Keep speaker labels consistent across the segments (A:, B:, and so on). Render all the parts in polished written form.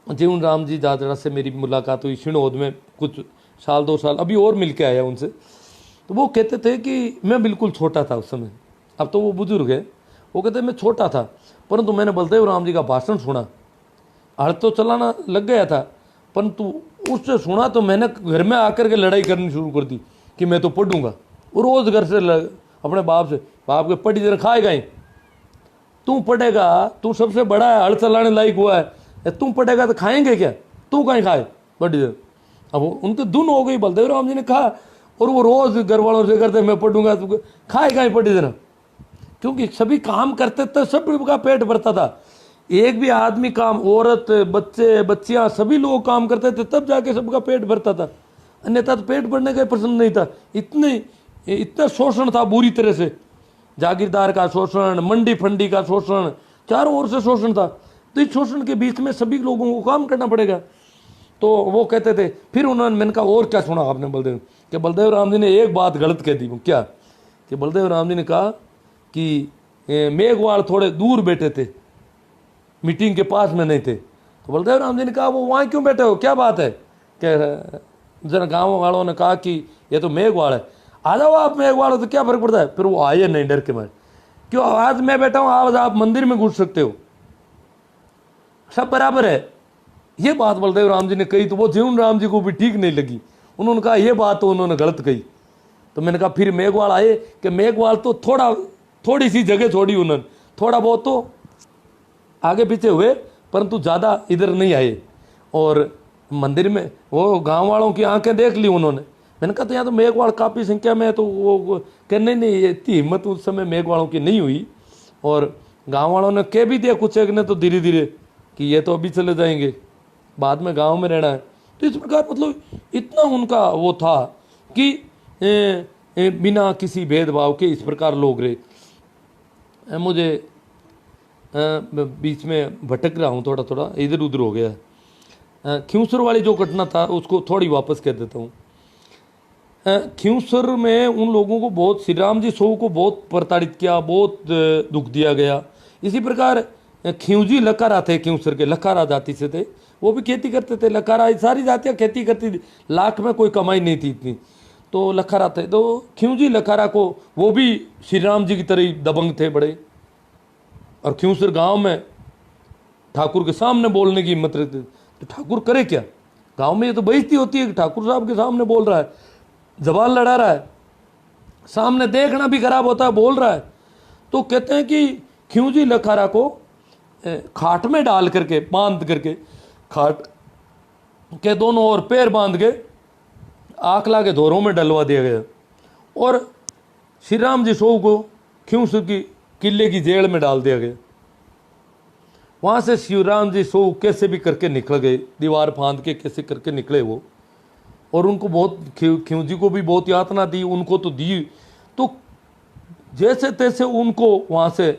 A: जीवन राम जी जाजड़ा से मेरी मुलाकात हुई शिणोद में, कुछ साल 2 साल अभी और मिल के आया उनसे। तो वो कहते थे कि मैं बिल्कुल छोटा था उस समय, अब तो वो बुजुर्ग है। वो कहते मैं छोटा था, परंतु मैंने बलदेव राम जी का भाषण सुना, हल तो चलाना लग गया था, परंतु उससे सुना तो मैंने घर में आकर के लड़ाई करनी शुरू कर दी कि मैं तो पढ़ूंगा। वो रोज़ घर से अपने बाप से, बाप के पढ़ी जरा खाएगा ही, तू पढ़ेगा, तू सबसे बड़ा है, हल चलाने लायक हुआ है, तू पढ़ेगा तो खाएंगे क्या, तू कहीं खाए पढ़ी जरा। अब उनके धुन हो गई, बलदेव राम जी ने कहा, और वो रोज़ घर वालों से करते मैं पढ़ूंगा, तू खाएगा ही पढ़ी जरा, क्योंकि सभी काम करते थे, सबका पेट भरता था। एक भी आदमी काम, औरत बच्चे बच्चियां सभी लोग काम करते थे, तब जाके सबका पेट भरता था, अन्यथा तो पेट भरने का प्रश्न नहीं था। इतना शोषण था बुरी तरह से, जागीरदार का शोषण, मंडी फंडी का शोषण, चारों ओर से शोषण था। तो इस शोषण के बीच में सभी लोगों को काम करना पड़ेगा। तो वो कहते थे, फिर उन्होंने, मैंने कहा और क्या सुना आपने बलदेव, कि बलदेव राम जी ने एक बात गलत कह दी। क्या? कि बलदेव राम जी ने कहा कि मेघवाल थोड़े दूर बैठे थे, मीटिंग के पास में नहीं थे। तो बलदेव राम जी ने कहा वो वहाँ क्यों बैठे हो, क्या बात है? कि जरा गाँव वालों ने कहा कि ये तो मेघवाल है, आ जाओ आप मेघवाल हो तो क्या फर्क पड़ता है। फिर वो आए नहीं डर के मारे, क्यों आज मैं बैठा हूँ, आज आप मंदिर में घुस सकते हो, सब बराबर है। ये बात बलदेव राम जी ने कही तो वो जीवन राम जी को भी ठीक नहीं लगी। उन्होंने कहा ये बात तो उन्होंने गलत कही। तो मैंने कहा फिर मेघवाल आए, कि मेघवाल तो थोड़ी सी जगह छोड़ी उन्होंने, थोड़ा बहुत तो आगे पीछे हुए, परंतु ज़्यादा इधर नहीं आए। और मंदिर में वो गांव वालों की आंखें देख ली उन्होंने। मैंने कहा तो यहाँ तो मेघवाल काफ़ी संख्या में है, तो वो कहने नहीं, इतनी हिम्मत उस समय मेघवालों की नहीं हुई। और गांव वालों ने कह भी दिया कुछ एक ने तो धीरे धीरे कि ये तो अभी चले जाएंगे, बाद में गांव में रहना है। तो इस प्रकार मतलब इतना उनका वो था कि बिना किसी भेदभाव के इस प्रकार लोग रहे। मुझे बीच में भटक रहा हूँ, थोड़ा थोड़ा इधर उधर हो गया। खियूसर वाली जो घटना था उसको थोड़ी वापस कह देता हूँ। खियूसर में उन लोगों को बहुत, श्री राम जी सो को बहुत प्रताड़ित किया, बहुत दुख दिया गया। इसी प्रकार खियूजी लकारा थे, खियूसर के लकारा जाति से थे, वो भी खेती करते थे। लकारा सारी जातियाँ खेती करती थी, लाख में कोई कमाई नहीं थी इतनी, तो लखारा थे। तो खियूजी लखारा को, वो भी श्री राम जी की तरह ही दबंग थे बड़े। और खियूसर गांव में ठाकुर के सामने बोलने की हिम्मत रखते, तो ठाकुर करे क्या? गांव में ये तो बेइज्जती होती है कि ठाकुर साहब के सामने बोल रहा है, जबान लड़ा रहा है, सामने देखना भी खराब होता है, बोल रहा है। तो कहते हैं कि खियूजी लखारा को खाट में डाल करके, बांध करके, खाट के दोनों ओर पैर बांध के आकला के धोरों में डलवा दिया गया। और श्री राम जी सो को खियूसर की किले की जेल में डाल दिया गया। वहाँ से श्री राम जी सो कैसे भी करके निकल गए, दीवार फांद के कैसे करके निकले वो। और उनको बहुत, खियूं जी को भी बहुत यातना दी, उनको तो दी, तो जैसे तैसे उनको वहाँ से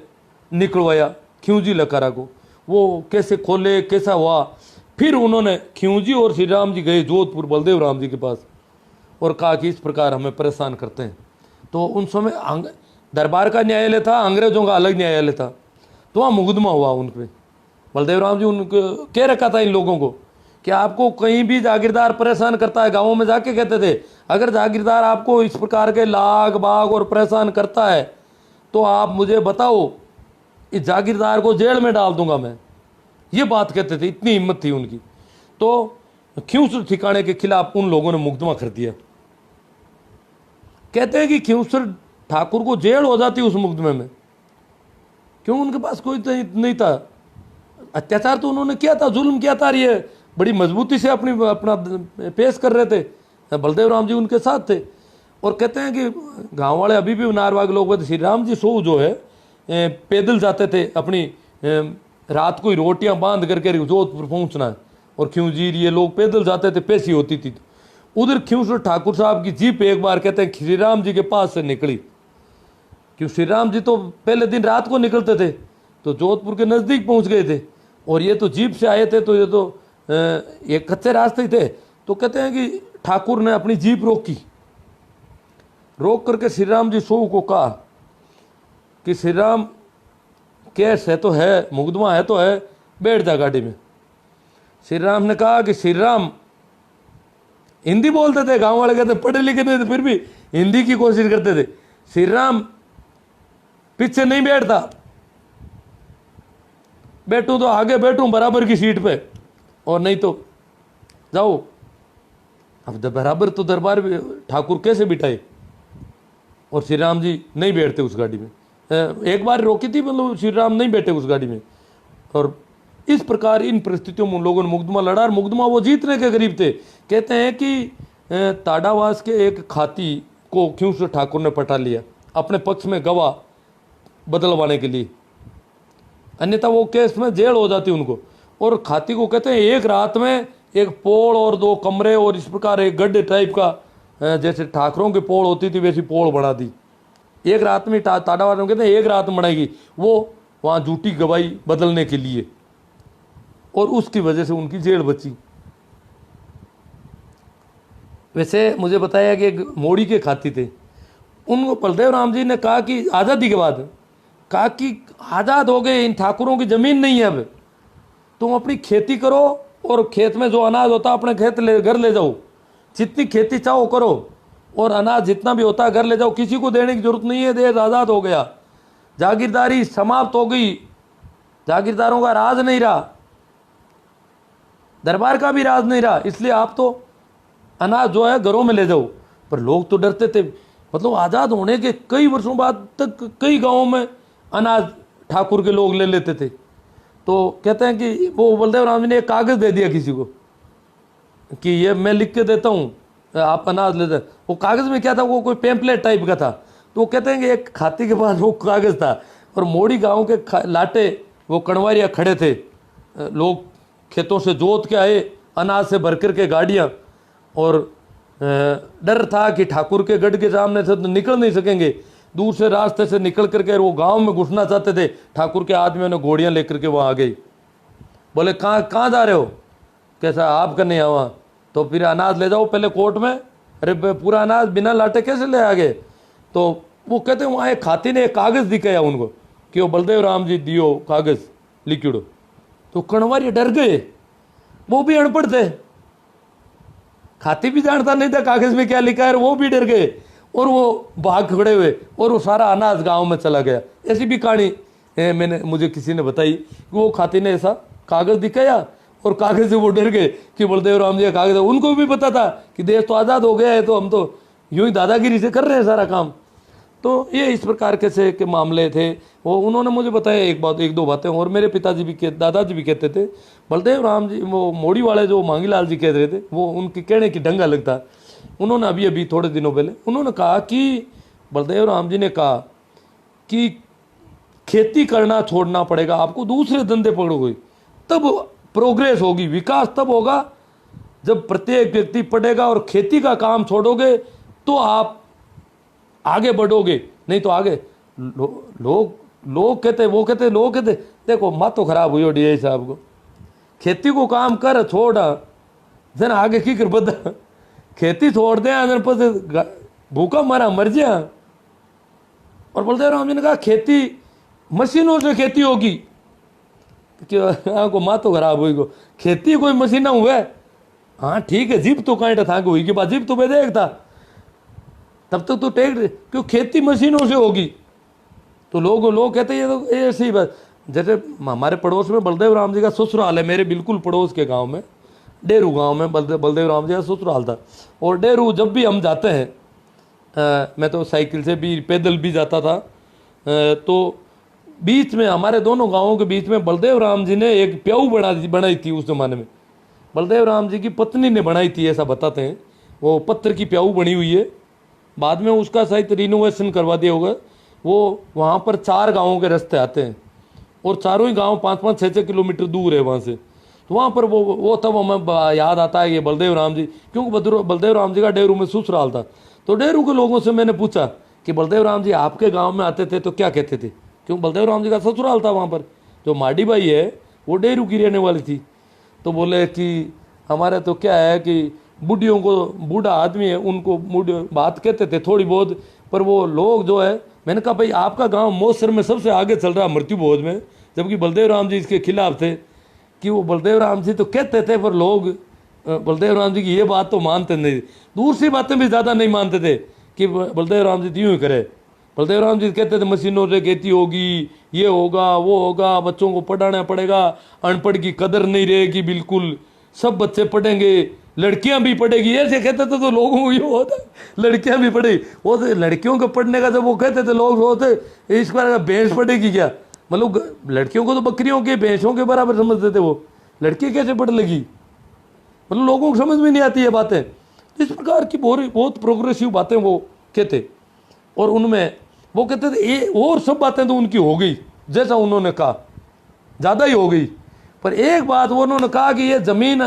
A: निकलवाया खियूजी लकारा को। वो कैसे खोले, कैसा हुआ, फिर उन्होंने खियूजी और श्री राम जी गए जोधपुर बलदेव राम जी के पास और कहा कि इस प्रकार हमें परेशान करते हैं। तो उन समय दरबार का न्यायालय था, अंग्रेजों का अलग न्यायालय था, तो वहाँ मुकदमा हुआ उन पर। बलदेव राम जी उनको कह रखा था इन लोगों को कि आपको कहीं भी जागीरदार परेशान करता है, गाँवों में जाके कहते थे अगर जागीरदार आपको इस प्रकार के लाग बाग और परेशान करता है तो आप मुझे बताओ, इस जागीरदार को जेल में डाल दूंगा मैं। ये बात कहते थे, इतनी हिम्मत थी उनकी। तो खियूसर ठिकाने के खिलाफ उन लोगों ने मुकदमा कर दिया। कहते हैं कि खियूसर ठाकुर को जेल हो जाती उस मुकदमे में, क्यों? उनके पास कोई नहीं था, अत्याचार तो उन्होंने किया था, जुल्म किया था, ये बड़ी मजबूती से अपना पेश कर रहे थे। बलदेव राम जी उनके साथ थे। और कहते हैं कि गांव वाले अभी भी नारवा के लोग, श्री राम जी सो जो है पैदल जाते थे, अपनी रात को ही रोटियां बांध करके जोधपुर पहुंचना है, और खियूजीर ये लोग पैदल जाते थे, पेशी होती थी। उधर खियूसर ठाकुर साहब की जीप एक बार कहते हैं श्री राम जी के पास से निकली, क्यों श्री राम जी तो पहले दिन रात को निकलते थे, तो जोधपुर के नज़दीक पहुंच गए थे, और ये तो जीप से आए थे, तो ये तो एक कच्चे रास्ते ही थे। तो कहते हैं कि ठाकुर ने अपनी जीप रोकी, रोक करके श्री राम जी सो को कहा कि श्री राम केस है तो है, मुकदमा है तो है, बैठ जा गाड़ी में। श्री राम ने कहा कि श्री राम हिंदी बोलते थे, गांव वाले कहते पढ़े लिखे थे, फिर भी हिंदी की कोशिश करते थे। श्री राम पीछे नहीं बैठता, बैठूं तो आगे बैठूं बराबर की सीट पे, और नहीं तो जाओ। अब बराबर तो दरबार ठाकुर कैसे बिठाए, और श्री राम जी नहीं बैठते उस गाड़ी में। एक बार रोकी थी, मतलब श्री राम नहीं बैठे उस गाड़ी में। और इस प्रकार इन परिस्थितियों में उन लोगों ने मुकदमा लड़ा, और मुकदमा वो जीतने के करीब थे। कहते हैं कि ताड़ावास के एक खाती को क्यों से ठाकुर ने पटा लिया अपने पक्ष में गवाह बदलवाने के लिए, अन्यथा वो केस में जेल हो जाती उनको। और खाती को कहते हैं एक रात में एक पोल और 2 कमरे और इस प्रकार एक गड्ढे टाइप का, जैसे ठाकरों की पोल होती थी वैसी पोल बना दी एक रात में। ताड़ावास में कहते हैं एक रात में बनाएगी वो, वहाँ झूठी गवाही बदलने के लिए, और उसकी वजह से उनकी जेल बची। वैसे मुझे बताया कि एक मोड़ी के खाती थे, उनको बलदेव राम जी ने कहा कि आज़ादी के बाद कहा कि आज़ाद हो गए, इन ठाकुरों की ज़मीन नहीं है, अब तुम अपनी खेती करो, और खेत में जो अनाज होता अपने खेत घर ले जाओ, जितनी खेती चाहो करो, और अनाज जितना भी होता है घर ले जाओ, किसी को देने की जरूरत नहीं है, देश आज़ाद हो गया, जागीरदारी समाप्त हो गई, जागीरदारों का राज नहीं रहा, दरबार का भी राज नहीं रहा, इसलिए आप तो अनाज जो है घरों में ले जाओ। पर लोग तो डरते थे, मतलब आज़ाद होने के कई वर्षों बाद तक कई गांवों में अनाज ठाकुर के लोग ले लेते थे। तो कहते हैं कि वो बलदेव राम जी ने एक कागज़ दे दिया किसी को कि ये मैं लिख के देता हूँ, आप अनाज ले जाए। वो कागज़ में क्या था, वो कोई पैम्पलेट टाइप का था। तो वो कहते हैं कि एक खाती के पास वो कागज़ था, और मोड़ी गांव के लाटे वो कणवारिया खड़े थे, लोग खेतों से जोत के आए अनाज से भर कर के गाड़ियाँ, और डर था कि ठाकुर के गढ़ के सामने से तो निकल नहीं सकेंगे, दूर से रास्ते से निकल करके वो गांव में घुसना चाहते थे। ठाकुर के आदमियों ने घोड़ियाँ लेकर के वहाँ आ गई। बोले कहाँ जा रहे हो, कैसा आप करने आवा, तो फिर अनाज ले जाओ पहले कोर्ट में। अरे पूरा अनाज बिना लाटे कैसे ले आ गए। तो वो कहते वहाँ एक खाती ने एक कागज़ दिखाया उनको कि वो बलदेव राम जी दियो कागज़ लिखिड़ो। तो कणवारी डर गए, वो भी अनपढ़ थे, खाती भी जानता नहीं था कागज़ में क्या लिखा है, वो भी डर गए, और वो भाग खड़े हुए, और वो सारा अनाज गांव में चला गया। ऐसी भी कहानी मुझे किसी ने बताई कि वो खाती ने ऐसा कागज़ दिखाया, और कागज़ से वो डर गए कि बलदेव राम जी का कागज़ है। उनको भी पता था कि देश तो आज़ाद हो गया है, तो हम तो यूं ही दादागिरी से कर रहे हैं सारा काम। तो ये इस प्रकार के मामले थे। वो उन्होंने मुझे बताया एक दो बातें, और मेरे पिताजी भी दादाजी भी कहते थे बलदेव राम जी, वो मोड़ी वाले जो मांगीलाल जी कह रहे थे, वो उनके कहने की ढंग अलग था। उन्होंने अभी थोड़े दिनों पहले उन्होंने कहा कि बलदेव राम जी ने कहा कि खेती करना छोड़ना पड़ेगा आपको, दूसरे धंधे पकड़ोगे तब प्रोग्रेस होगी, विकास तब होगा जब प्रत्येक व्यक्ति पढ़ेगा और खेती का काम छोड़ोगे तो आप आगे बढ़ोगे, नहीं तो आगे लोग कहते देखो माँ तो खराब हुई डी साहब को, खेती को काम कर छोड़ जन आगे की कर बदा, खेती छोड़ दे जन भूखा मारा मर जा। और बलदेव राम जी ने कहा खेती मशीनों से खेती होगी, को माँ तो खराब हुई को खेती कोई मशीन हुआ। हाँ ठीक है, जीप तो कांटा था हुई के बाद जीप तो बेदेख था, तब तक तो टेक क्यों खेती मशीनों से होगी। तो लोग कहते हैं ये तो ऐसी बात। जैसे हमारे पड़ोस में बलदेव राम जी का ससुराल है, मेरे बिल्कुल पड़ोस के गांव में, डेरू गांव में बलदेव राम जी का ससुराल था। और डेरू जब भी हम जाते हैं, मैं तो साइकिल से भी पैदल भी जाता था, तो बीच में हमारे दोनों गांवों के बीच में बलदेव राम जी ने एक प्याऊ बनाई थी। उस जमाने में बलदेव राम जी की पत्नी ने बनाई थी, ऐसा बताते हैं। वो पत्थर की प्याऊ बनी हुई है, बाद में उसका शायद रिनोवेशन करवा दिया होगा। वो वहाँ पर 4 गाँवों के रास्ते आते हैं, और चारों ही गाँव 5-5, 6-6 किलोमीटर दूर है वहाँ से। तो वहाँ पर वो तब हमें याद आता है ये बलदेव राम जी, क्योंकि बलदेव राम जी का डेरू में ससुराल था। तो डेरू के लोगों से मैंने पूछा कि बलदेव राम जी आपके गाँव में आते थे तो क्या कहते थे, क्योंकि बलदेव राम जी का ससुराल था वहाँ पर। जो माडी बाई है वो डेरू की रहने वाली थी। तो बोले कि हमारे तो क्या है कि बूढ़ियों को, बूढ़ा आदमी है उनको बात कहते थे थोड़ी बहुत, पर वो लोग जो है। मैंने कहा भाई आपका गांव मौसर में सबसे आगे चल रहा मृत्यु भोज में, जबकि बलदेव राम जी इसके खिलाफ थे। कि वो बलदेव राम जी तो कहते थे, पर लोग बलदेव राम जी की ये बात तो मानते नहीं, दूसरी बातें भी ज़्यादा नहीं मानते थे कि बलदेव राम जी तो यूँ ही करे। बलदेव राम जी कहते थे मशीनों से खेती होगी, ये होगा वो होगा, बच्चों को पढ़ाना पड़ेगा, अनपढ़ की कदर नहीं रहेगी, बिल्कुल सब बच्चे पढ़ेंगे, लड़कियां भी पढ़ेगी, ऐसे कहते थे तो लोगों को ये होता लड़कियां भी पढ़ेगी। वो तो लड़कियों को पढ़ने का जब वो कहते थे लोग होते इस बार भैंस पढ़ेगी क्या, मतलब लड़कियों को तो बकरियों के भैंसों के बराबर समझते थे, वो लड़की कैसे पढ़ लगी, मतलब लोगों को समझ में नहीं आती है बातें। इस प्रकार की बहुत प्रोग्रेसिव बातें वो कहते, और उनमें वो कहते थे ये और सब बातें तो उनकी हो गई जैसा उन्होंने कहा, ज़्यादा ही हो गई, पर एक बात वो उन्होंने कहा कि ये ज़मीन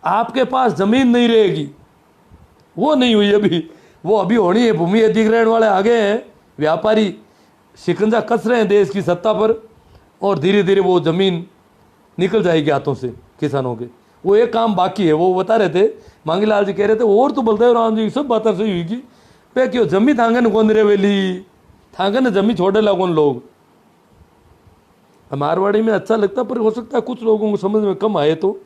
A: आपके पास ज़मीन नहीं रहेगी, वो नहीं हुई अभी, वो अभी होनी है। भूमि अधिग्रहण वाले आ गए हैं, व्यापारी शिकंजा कस रहे हैं देश की सत्ता पर, और धीरे धीरे वो ज़मीन निकल जाएगी हाथों से किसानों के। वो एक काम बाकी है, वो बता रहे थे, मांगीलाल जी कह रहे थे और तो बलदेव राम जी सब बातें सही हुई कि पे क्यों जमी थांगन कौन रेवेली थांगन जमी छोड़े लगन लोग। मारवाड़ी में अच्छा लगता, पर हो सकता है कुछ लोगों को समझ में कम आए तो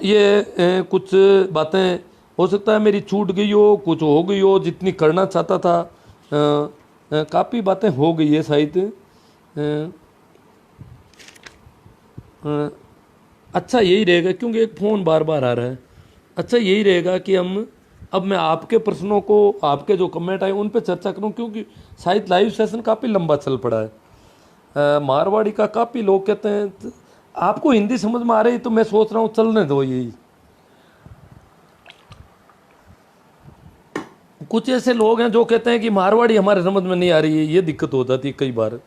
A: ये कुछ बातें हो सकता है मेरी छूट गई हो, कुछ हो गई हो, जितनी करना चाहता था काफ़ी बातें हो गई है शायद। अच्छा यही रहेगा, क्योंकि एक फ़ोन बार बार आ रहा है, अच्छा यही रहेगा कि हम अब मैं आपके प्रश्नों को, आपके जो कमेंट आए उन पे चर्चा करूं, क्योंकि शायद लाइव सेशन काफ़ी लंबा चल पड़ा है। मारवाड़ी का काफ़ी लोग कहते हैं आपको हिंदी समझ में आ रही, तो मैं सोच रहा हूँ चलने दो यही। कुछ ऐसे लोग हैं जो कहते हैं कि मारवाड़ी हमारे समझ में नहीं आ रही है, ये दिक्कत हो जाती है कई बार।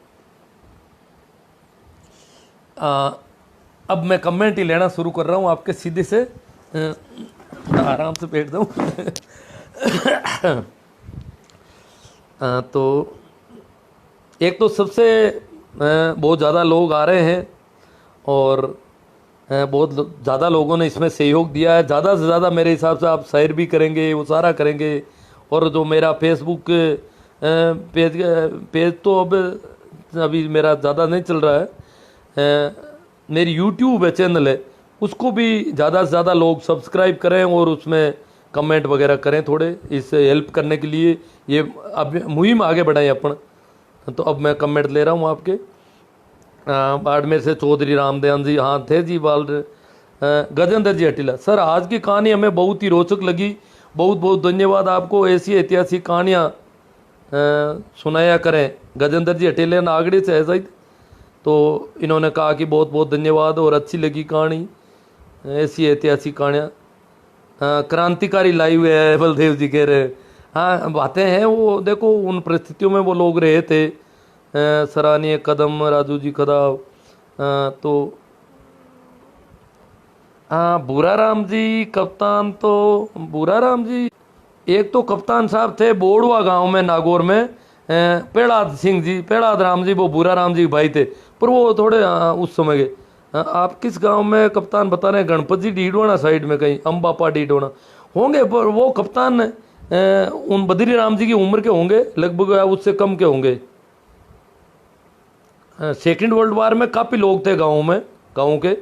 A: अब मैं कमेंट ही लेना शुरू कर रहा हूँ आपके सीधे से, आराम से बैठ जाऊँ। तो एक तो सबसे बहुत ज़्यादा लोग आ रहे हैं, और बहुत ज़्यादा लोगों ने इसमें सहयोग दिया है। ज़्यादा से ज़्यादा मेरे हिसाब से आप शेयर भी करेंगे, वो सारा करेंगे। और जो मेरा फेसबुक पेज तो अब अभी मेरा ज़्यादा नहीं चल रहा है, मेरी यूट्यूब है चैनल है, उसको भी ज़्यादा से ज़्यादा लोग सब्सक्राइब करें और उसमें कमेंट वगैरह करें थोड़े, इससे हेल्प करने के लिए ये अब मुहिम आगे बढ़ाएं अपन। तो अब मैं कमेंट ले रहा हूँ आपके। बाड़मेर से चौधरी रामदयान जी, हाँ थे जी बाल गजेंद्र जी हटीला, सर आज की कहानी हमें बहुत ही रोचक लगी, बहुत बहुत धन्यवाद आपको, ऐसी ऐतिहासिक कहानियाँ सुनाया करें। गजेंद्र जी हटीले नागड़ी से है शायद, तो इन्होंने कहा कि बहुत बहुत धन्यवाद और अच्छी लगी कहानी, ऐसी ऐतिहासिक कहानियाँ। क्रांतिकारी लाइव है बलदेव जी कह रहे हैं, हाँ बातें हैं वो, देखो उन परिस्थितियों में वो लोग रहे थे। सराहनीय कदम राजू जी खदाव। तो हाँ भूरा राम जी कप्तान, तो भूरा राम जी एक तो कप्तान साहब थे बोड़वा गांव में नागौर में, पेड़ाद सिंह जी, पेड़ाद राम जी वो भूरा राम जी भाई थे, पर वो थोड़े उस समय के। आप किस गांव में कप्तान बता रहे हैं? गणपत जी डीडोना साइड में कहीं, अम्बापा डीडोना होंगे, पर वो कप्तान उन बद्री राम जी की उम्र के होंगे लगभग, उससे कम के होंगे। सेकेंड वर्ल्ड वार में काफ़ी लोग थे गाँव में, गाँव के,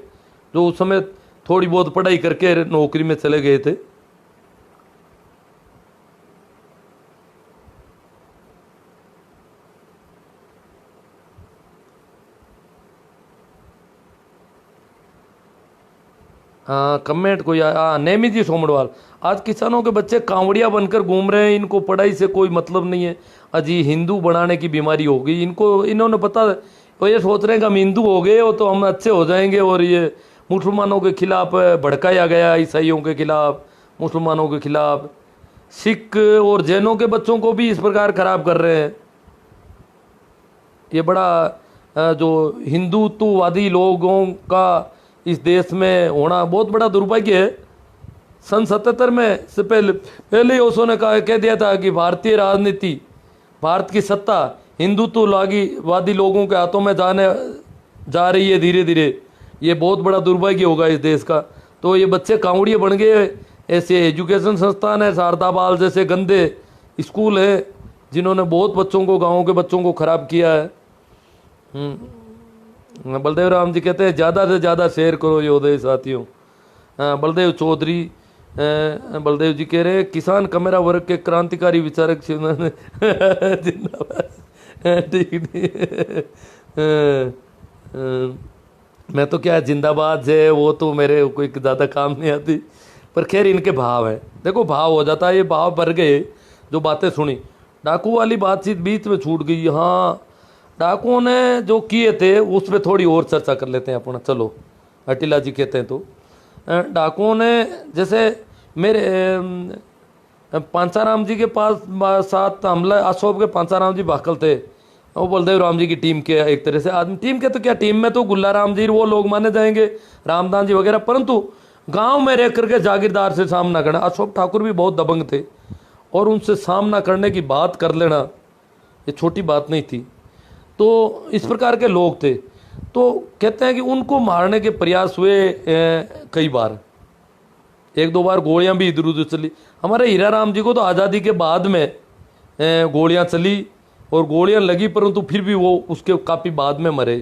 A: जो उस समय थोड़ी बहुत पढ़ाई करके नौकरी में चले गए थे। कमेंट कोई नेमी जी सोमड़वाल, आज किसानों के बच्चे कांवड़िया बनकर घूम रहे हैं, इनको पढ़ाई से कोई मतलब नहीं है, अजी हिंदू बनाने की बीमारी हो गई इनको, इन्होंने पता तो ये सोच रहे हैं कि हम हिंदू हो गए हो तो हम अच्छे हो जाएंगे, और ये मुसलमानों के खिलाफ भड़काया गया, ईसाइयों के खिलाफ, मुसलमानों के खिलाफ, सिख और जैनों के बच्चों को भी इस प्रकार खराब कर रहे हैं। ये बड़ा जो हिंदुत्ववादी लोगों का इस देश में होना बहुत बड़ा दुर्भाग्य है। सन 77 में से पहले ही ओशो ने कह दिया था कि भारतीय राजनीति, भारत की सत्ता हिंदुत्ववादी लोगों के हाथों में जा रही है धीरे धीरे, ये बहुत बड़ा दुर्भाग्य होगा इस देश का। तो ये बच्चे कांवड़िए बन गए, ऐसे एजुकेशन संस्थान है, शारदा बाल जैसे गंदे स्कूल है जिन्होंने बहुत बच्चों को, गाँव के बच्चों को खराब किया है। बलदेव राम जी कहते हैं ज़्यादा से ज़्यादा शेयर करो योद्धे साथियों। बलदेव चौधरी बलदेव जी कह रहे हैं किसान कमेरा वर्ग के क्रांतिकारी विचारक जिंदाबाद। ठीक नहीं। मैं तो क्या जिंदाबाद है वो तो मेरे कोई ज़्यादा काम नहीं आती, पर खैर इनके भाव है। देखो भाव हो जाता है, ये भाव भर गए। जो बातें सुनी डाकू वाली बातचीत बीच में छूट गई। हाँ, डाकुओं ने जो किए थे उस पर थोड़ी और चर्चा कर लेते हैं अपना। चलो, अटिला जी कहते हैं तो डाकुओं ने जैसे मेरे पांचाराम जी के पास साथ हमला अशोक के पांचाराम जी भाकल थे, वो बलदेव राम जी की टीम के एक तरह से आदमी। टीम के तो क्या, टीम में तो गुल्ला राम जी वो लोग माने जाएंगे, रामदास जी वगैरह, परंतु गांव में रह करके जागीरदार से सामना करना, अशोक ठाकुर भी बहुत दबंग थे और उनसे सामना करने की बात कर लेना ये छोटी बात नहीं थी। तो इस प्रकार के लोग थे। तो कहते हैं कि उनको मारने के प्रयास हुए कई बार, एक दो बार गोलियां भी इधर उधर चली। हमारे हीरा राम जी को तो आज़ादी के बाद में गोलियां चली और गोलियां लगी, परंतु फिर भी वो उसके काफ़ी बाद में मरे।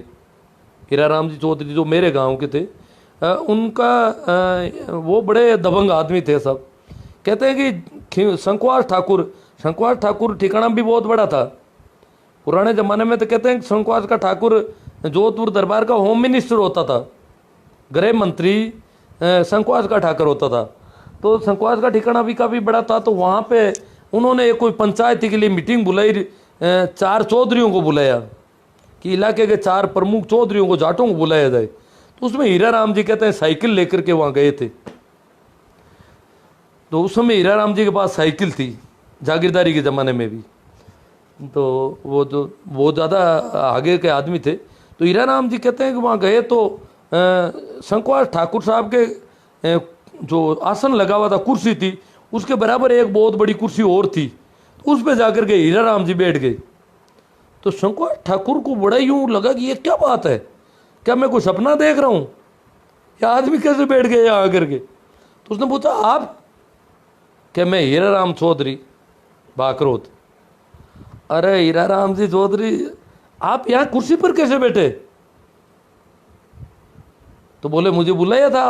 A: हीरा राम जी चौधरी जो मेरे गांव के थे, उनका वो बड़े दबंग आदमी थे सब। कहते हैं कि शंकुवास ठाकुर ठिकाना भी बहुत बड़ा था पुराने ज़माने में। तो कहते हैं कि शंकुवास का ठाकुर जोधपुर दरबार का होम मिनिस्टर होता था, गृह मंत्री शंकुवास का ठाकुर होता था। तो शंकुवास का ठिकाना भी काफ़ी बड़ा था। तो वहाँ पे उन्होंने कोई पंचायती के लिए मीटिंग बुलाई, 4 चौधरियों को बुलाया कि इलाके के 4 प्रमुख चौधरियों को, जाटों को बुलाया जाए। तो उसमें हीरा राम जी कहते हैं साइकिल लेकर के वहाँ गए थे। तो उस समय हीरा राम जी के पास साइकिल थी, जागीरदारी के ज़माने में भी। तो वो ज़्यादा आगे के आदमी थे। तो हीरा राम जी कहते हैं कि वहाँ गए तो शंकुवास ठाकुर साहब के जो आसन लगा हुआ था, कुर्सी थी, उसके बराबर एक बहुत बड़ी कुर्सी और थी। तो उस पर जाकर के हीरा राम जी बैठ गए। तो शंकुवास ठाकुर को बड़ा यूँ लगा कि ये क्या बात है, क्या मैं कोई सपना देख रहा हूँ, या आदमी कैसे बैठ गए यहाँ आकर के। तो उसने पूछा आप, क्या मैं हीरा राम चौधरी बाकरोत। अरे हीरा राम जी चौधरी, आप यहाँ कुर्सी पर कैसे बैठे। तो बोले मुझे बुलाया था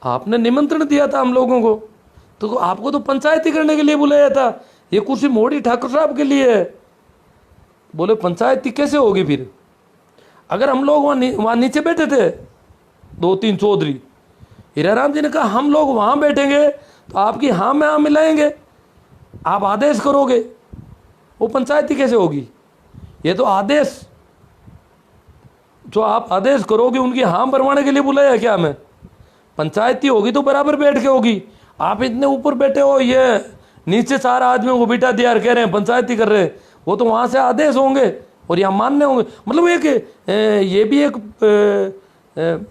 A: आपने निमंत्रण दिया था हम लोगों को, तो आपको तो पंचायती करने के लिए बुलाया था, ये कुर्सी मोड़ी ठाकुर साहब के लिए है। बोले पंचायती कैसे होगी फिर, अगर हम लोग वहाँ नीचे बैठे थे 2-3 चौधरी। हीरा राम जी ने कहा हम लोग वहाँ बैठेंगे तो आपकी हाँ में हाँ मिलाएंगे, आप आदेश करोगे, वो पंचायती कैसे होगी। ये तो आदेश, जो आप आदेश करोगे उनकी हाँ भरवाने के लिए बुलाया क्या हमें। पंचायती होगी तो बराबर बैठ के होगी, आप इतने ऊपर बैठे हो, ये नीचे 4 आदमियों को बिठा दिया और कह रहे हैं पंचायती कर रहे हैं। वो तो वहाँ से आदेश होंगे और यहाँ मानने होंगे। मतलब ये भी एक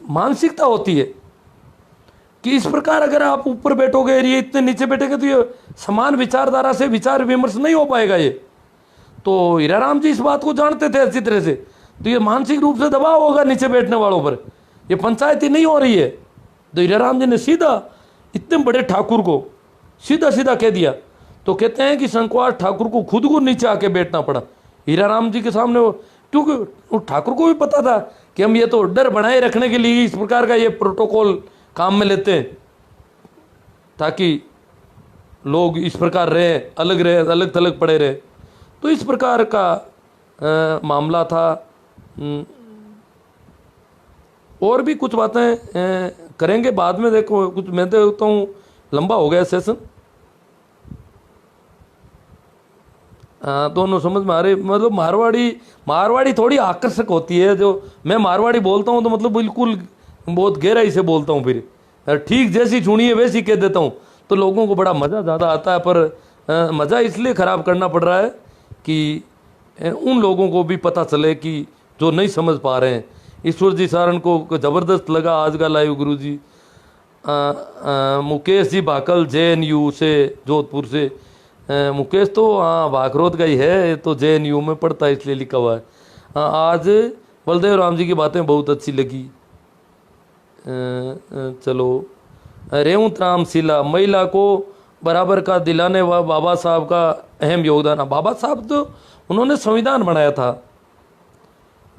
A: मानसिकता होती है कि इस प्रकार अगर आप ऊपर बैठोगे और ये इतने नीचे बैठेंगे तो ये समान विचारधारा से विचार विमर्श नहीं हो पाएगा ये। तो हीरा राम जी इस बात को जानते थे अच्छी तरह से। तो ये मानसिक रूप से दबाव होगा नीचे बैठने वालों पर, ये पंचायती नहीं हो रही है। तो हीरा राम जी ने सीधा इतने बड़े ठाकुर को सीधा कह दिया। तो कहते हैं कि शंकुवास ठाकुर को खुद को नीचे आके बैठना पड़ा हीरा राम जी के सामने, क्योंकि उस ठाकुर को भी पता था कि हम ये तो डर बनाए रखने के लिए इस प्रकार का ये प्रोटोकॉल काम में लेते हैं, ताकि लोग इस प्रकार रहे, अलग थलग पड़े रहे। तो इस प्रकार का मामला था। और भी कुछ बातें करेंगे बाद में। देखो कुछ मैं देखता हूँ लंबा हो गया सेशन, दोनों समझ में आ रही। मतलब मारवाड़ी थोड़ी आकर्षक होती है। जो मैं मारवाड़ी बोलता हूँ तो मतलब बिल्कुल बहुत गहराई से बोलता हूँ, फिर ठीक जैसी सुनी है वैसी कह देता हूँ, तो लोगों को बड़ा मज़ा ज़्यादा आता है। पर मज़ा इसलिए ख़राब करना पड़ रहा है कि उन लोगों को भी पता चले कि जो नहीं समझ पा रहे हैं। ईश्वर जी सारण को ज़बरदस्त लगा आज का लाइव गुरु जी। मुकेश जी भाकल JNU से, जोधपुर से। मुकेश तो हाँ भाकरोद का ही है, ये तो JNU में पढ़ता है इसलिए लिखा हुआ है। आज बलदेव राम जी की बातें बहुत अच्छी लगी। चलो, रेवंत राम शीला, महिला को बराबर का दिलाने व बाबा साहब का अहम योगदान। बाबा साहब तो उन्होंने संविधान बनाया था,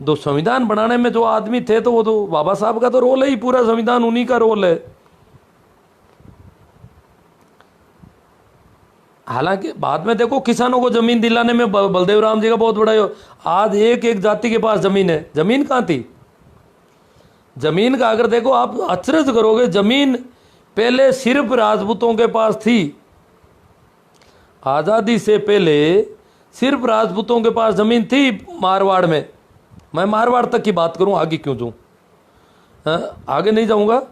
A: तो संविधान बनाने में जो आदमी थे तो वो तो बाबा साहब का तो रोल है ही, पूरा संविधान उन्हीं का रोल है। हालांकि बाद में देखो किसानों को जमीन दिलाने में बलदेव राम जी का बहुत बड़ा आज एक एक जाति के पास जमीन है। जमीन कहाँ थी? जमीन का अगर देखो आप अचरज करोगे, जमीन पहले सिर्फ राजपूतों के पास थी। आज़ादी से पहले सिर्फ राजपूतों के पास जमीन थी मारवाड़ में। मैं मारवाड़ तक की बात करूं, आगे क्यों जाऊं, आगे नहीं जाऊंगा।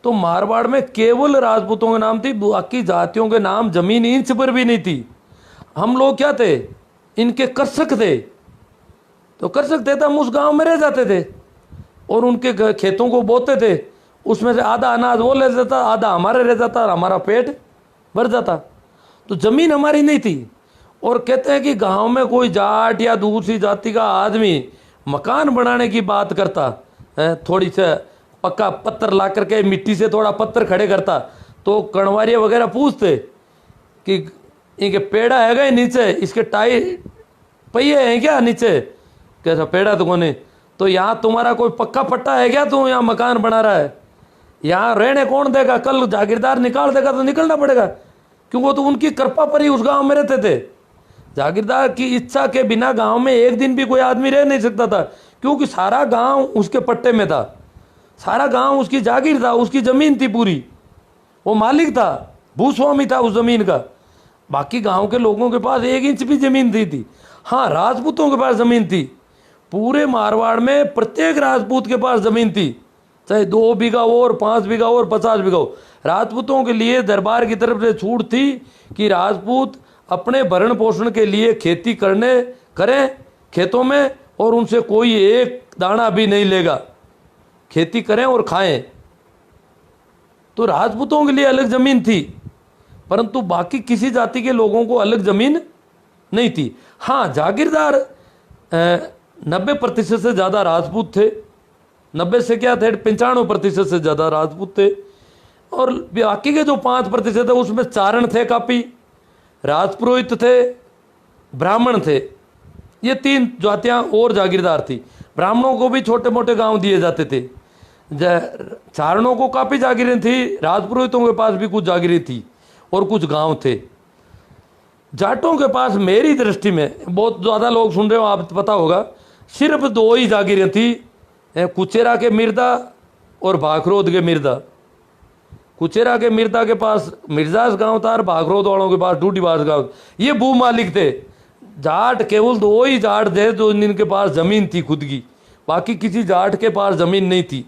A: तो मारवाड़ में केवल राजपूतों के नाम थी, बाकी जातियों के नाम जमीन इंच पर भी नहीं थी। हम लोग क्या थे, इनके कृषक थे। तो कृषक थे तो हम उस गांव में रह जाते थे और उनके खेतों को बोते थे, उसमें से आधा अनाज वो ले जाता, आधा हमारे रह जाता और हमारा पेट भर जाता। तो जमीन हमारी नहीं थी। और कहते हैं कि गांव में कोई जाट या दूसरी जाति का आदमी मकान बनाने की बात करता है, थोड़ी से पक्का पत्थर ला करके मिट्टी से थोड़ा पत्थर खड़े करता, तो कणवारिया वगैरह पूछते कि इनके पेड़ा है गए नीचे, इसके टाई पहिए हैं क्या नीचे? कैसा पेड़ा तो कोने। तो यहाँ तुम्हारा कोई पक्का पट्टा है क्या, तुम यहाँ मकान बना रहा है? यहाँ रहने कौन देगा? कल जागीरदार निकाल देगा तो निकलना पड़ेगा, क्योंकि वो तो उनकी कृपा पर ही उस गांव में रहते थे। जागीरदार की इच्छा के बिना गांव में एक दिन भी कोई आदमी रह नहीं सकता था, क्योंकि सारा गांव उसके पट्टे में था, सारा गांव उसकी जागीर था, उसकी जमीन थी पूरी, वो मालिक था, भूस्वामी था उस जमीन का। बाकी गांव के लोगों के पास एक इंच भी जमीन थी। हाँ, राजपूतों के पास जमीन थी। पूरे मारवाड़ में प्रत्येक राजपूत के पास जमीन थी, चाहे 2 बीघा हो और 5 बीघा हो और 50 बीघा हो। राजपूतों के लिए दरबार की तरफ से छूट थी कि राजपूत अपने भरण पोषण के लिए खेती करें खेतों में, और उनसे कोई एक दाना भी नहीं लेगा, खेती करें और खाएं। तो राजपूतों के लिए अलग जमीन थी, परंतु बाकी किसी जाति के लोगों को अलग जमीन नहीं थी। हाँ, जागीरदार 90% से ज़्यादा राजपूत थे। 90 से क्या थे, 95% से ज़्यादा राजपूत थे। और बाकी के जो 5% थे उसमें चारण थे, काफ़ी राजपुरोहित थे, ब्राह्मण थे। ये 3 जातियाँ और जागीरदार थी। ब्राह्मणों को भी छोटे मोटे गांव दिए जाते थे। चारणों को काफ़ी जागीरें थी, राजपुरोहितों के पास भी कुछ जागीरें थी और कुछ गांव थे। जाटों के पास मेरी दृष्टि में, बहुत ज़्यादा लोग सुन रहे हो, आप पता होगा, सिर्फ 2 ही जागीरें थी, कुचेरा के मिर्दा और भाखरोद के मिर्दा। कुचेरा के मिर्दा के पास मिर्जास गांव था और भाखरोद वालों के पास डूडीबास गांव। ये भू मालिक थे। जाट केवल 2 ही जाट थे जो जिनके पास जमीन थी खुद की, बाकी किसी जाट के पास जमीन नहीं थी।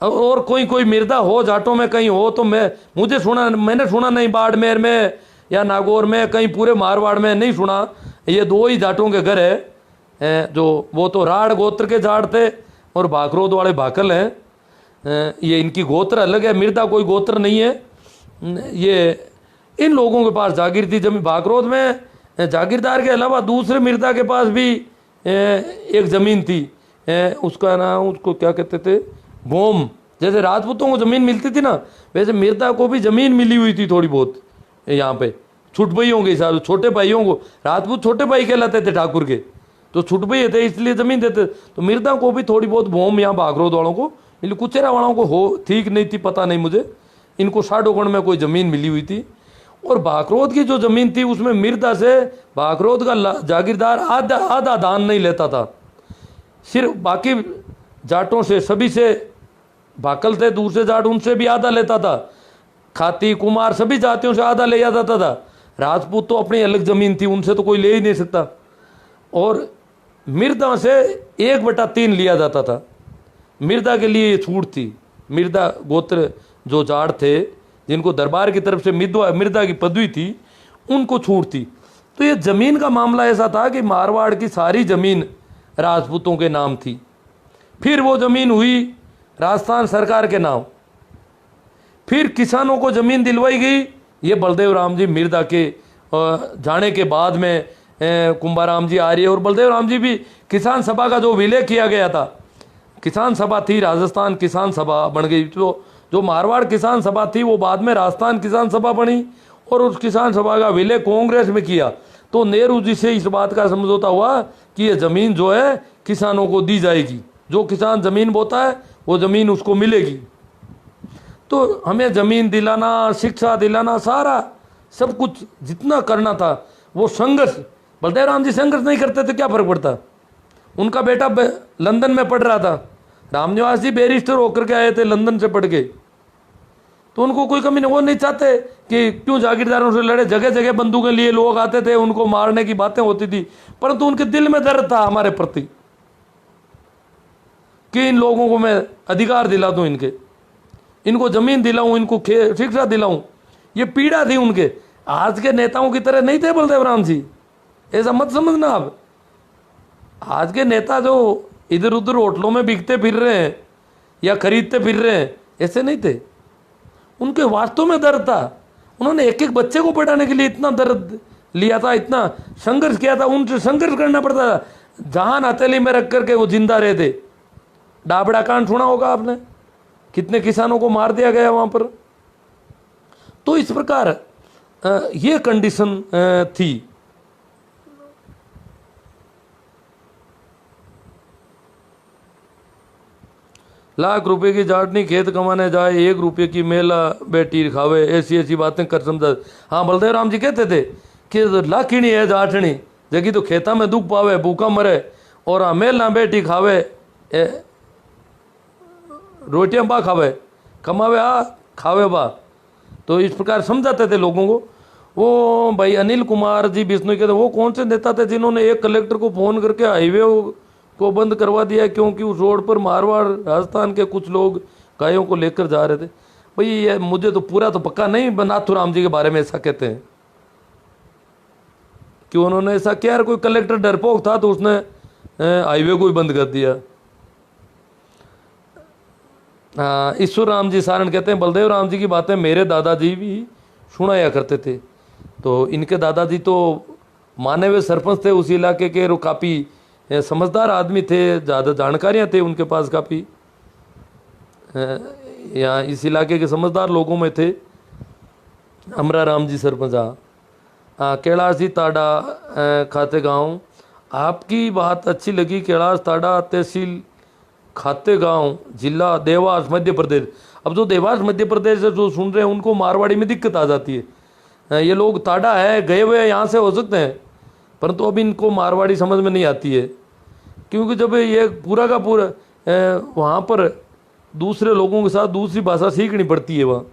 A: और कोई मिर्दा हो जाटों में कहीं हो तो मैंने सुना नहीं, बाड़मेर में या नागौर में, कहीं पूरे मारवाड़ में नहीं सुना। ये 2 ही जाटों के घर है, जो वो तो राढ़ गोत्र के जाट थे और भाखरोद वाले भाकल हैं। ये इनकी गोत्र अलग है, मिर्दा कोई गोत्र नहीं है। ये इन लोगों के पास जागीर थी जमीन। भाखरोद में जागीरदार के अलावा दूसरे मिर्दा के पास भी एक ज़मीन थी, उसका नाम, उसको क्या कहते थे, भोम। जैसे राजपूतों को ज़मीन मिलती थी ना, वैसे मिर्दा को भी ज़मीन मिली हुई थी थोड़ी बहुत यहाँ पे, छुट भाइयों के हिसाब से। छोटे भाइयों को राजपूत छोटे भाई कहलाते थे ठाकुर के, तो छुट भाई थे इसलिए ज़मीन देते। तो मिर्दा को भी थोड़ी बहुत भोम यहाँ भाखरोद वालों को मिली, कुचेरा वालों को हो ठीक नहीं थी, पता नहीं मुझे। इनको साडोगण में कोई ज़मीन मिली हुई थी। और भाखरोद की जो ज़मीन थी उसमें मिर्दा से भाखरोद का जागीरदार आधा दान नहीं लेता था, सिर्फ बाकी जाटों से, सभी से, भाकल थे दूसरे जाट, उनसे भी आधा लेता था। खाती कुमार सभी जातियों से आधा ले जाता था। राजपूत तो अपनी अलग ज़मीन थी, उनसे तो कोई ले ही नहीं सकता। और मिर्दा से 1/3 लिया जाता था। मिर्दा के लिए ये छूट थी। मिर्दा गोत्र जो जाट थे, जिनको दरबार की तरफ से मिर्दा की पदवी थी, उनको छूट थी। तो ये ज़मीन का मामला ऐसा था कि मारवाड़ की सारी ज़मीन राजपूतों के नाम थी। फिर वो ज़मीन हुई राजस्थान सरकार के नाम। फिर किसानों को ज़मीन दिलवाई गई। ये बलदेव राम जी मिर्दा के जाने के बाद में कुंभाराम जी आर्य और बलदेव राम जी भी किसान सभा का जो विलय किया गया था, किसान सभा थी, राजस्थान किसान सभा बन गई। तो जो मारवाड़ किसान सभा थी वो बाद में राजस्थान किसान सभा बनी और उस किसान सभा का विलय कांग्रेस में किया। तो नेहरू जी से इस बात का समझौता हुआ कि ये ज़मीन जो है किसानों को दी जाएगी। जो किसान ज़मीन बोता है वो ज़मीन उसको मिलेगी। तो हमें ज़मीन दिलाना, शिक्षा दिलाना, सारा सब कुछ जितना करना था वो संघर्ष। बलदेव राम जी संघर्ष नहीं करते थे क्या फ़र्क पड़ता। उनका बेटा लंदन में पढ़ रहा था, रामनिवास जी बैरिस्टर होकर के आए थे लंदन से पढ़ के, तो उनको कोई कमी नहीं। वो नहीं चाहते कि क्यों जागीरदारों से लड़े। जगह जगह बंदूकें लिए लोग आते थे, उनको मारने की बातें होती थी, परंतु उनके दिल में दर्द था हमारे प्रति कि इन लोगों को मैं अधिकार दिला दूं, इनको जमीन दिलाऊं, इनको शिक्षा दिलाऊं। ये पीड़ा थी उनके। आज के नेताओं की तरह नहीं थे बलदेव राम जी, ऐसा मत समझना आप। आज के नेता जो इधर उधर होटलों में बिकते फिर रहे हैं या खरीदते फिर रहे हैं, ऐसे नहीं थे। उनके वास्तव में दर्द था। उन्होंने एक एक बच्चे को पढ़ाने के लिए इतना दर्द लिया था, इतना संघर्ष किया था। उनसे संघर्ष करना पड़ता था। जहान हथेली में रख करके वो जिंदा रहे थे। डाबड़ा कांड सुना होगा आपने, कितने किसानों को मार दिया गया वहां पर। तो इस प्रकार ये कंडीशन थी। लाख रुपए की जाटनी खेत कमाने जाए, 1 रुपये की मेला बेटी खावे, ऐसी ऐसी बातें कर समझा। हाँ, बलदेव राम जी कहते थे कि लाखिणी है जाटनी, जगी तो खेता में दुख पावे, भूखा मरे, और हाँ मेला बेटी खावे, रोटियां बा खावे, कमावे खावे बा। तो इस प्रकार समझाते थे लोगों को। वो भाई अनिल कुमार जी बिश्नोई कहते, वो कौन से नेता थे जिन्होंने एक कलेक्टर को फोन करके हाईवे को बंद करवा दिया क्योंकि उस रोड पर मारवाड़ राजस्थान के कुछ लोग गायों को लेकर जा रहे थे। भाई ये मुझे तो पूरा तो पक्का नहीं, नाथूराम जी के बारे में ऐसा कहते हैं कि उन्होंने ऐसा किया। कोई कलेक्टर डरपोक था तो उसने हाईवे को ही बंद कर दिया। ईश्वर राम जी सारण कहते हैं, बलदेव राम जी की बातें मेरे दादाजी भी सुनाया करते थे। तो इनके दादाजी तो माने हुए सरपंच थे उस इलाके के, वो काफ़ी समझदार आदमी थे, ज़्यादा जानकारियाँ थे उनके पास काफ़ी। यहाँ इस इलाके के समझदार लोगों में थे अमरा राम जी सरपंच। कैलाश जी ताडा खाते गांव, आपकी बात अच्छी लगी। कैलाश ताडा तहसील खाते गांव, जिला देवास, मध्य प्रदेश। अब जो देवास मध्य प्रदेश से जो सुन रहे हैं उनको मारवाड़ी में दिक्कत आ जाती है। ये लोग ताडा है, गए हुए यहाँ से हो सकते हैं, परंतु अब इनको मारवाड़ी समझ में नहीं आती है, क्योंकि जब ये पूरा का पूरा वहाँ पर दूसरे लोगों के साथ दूसरी भाषा सीखनी पड़ती है वहाँ।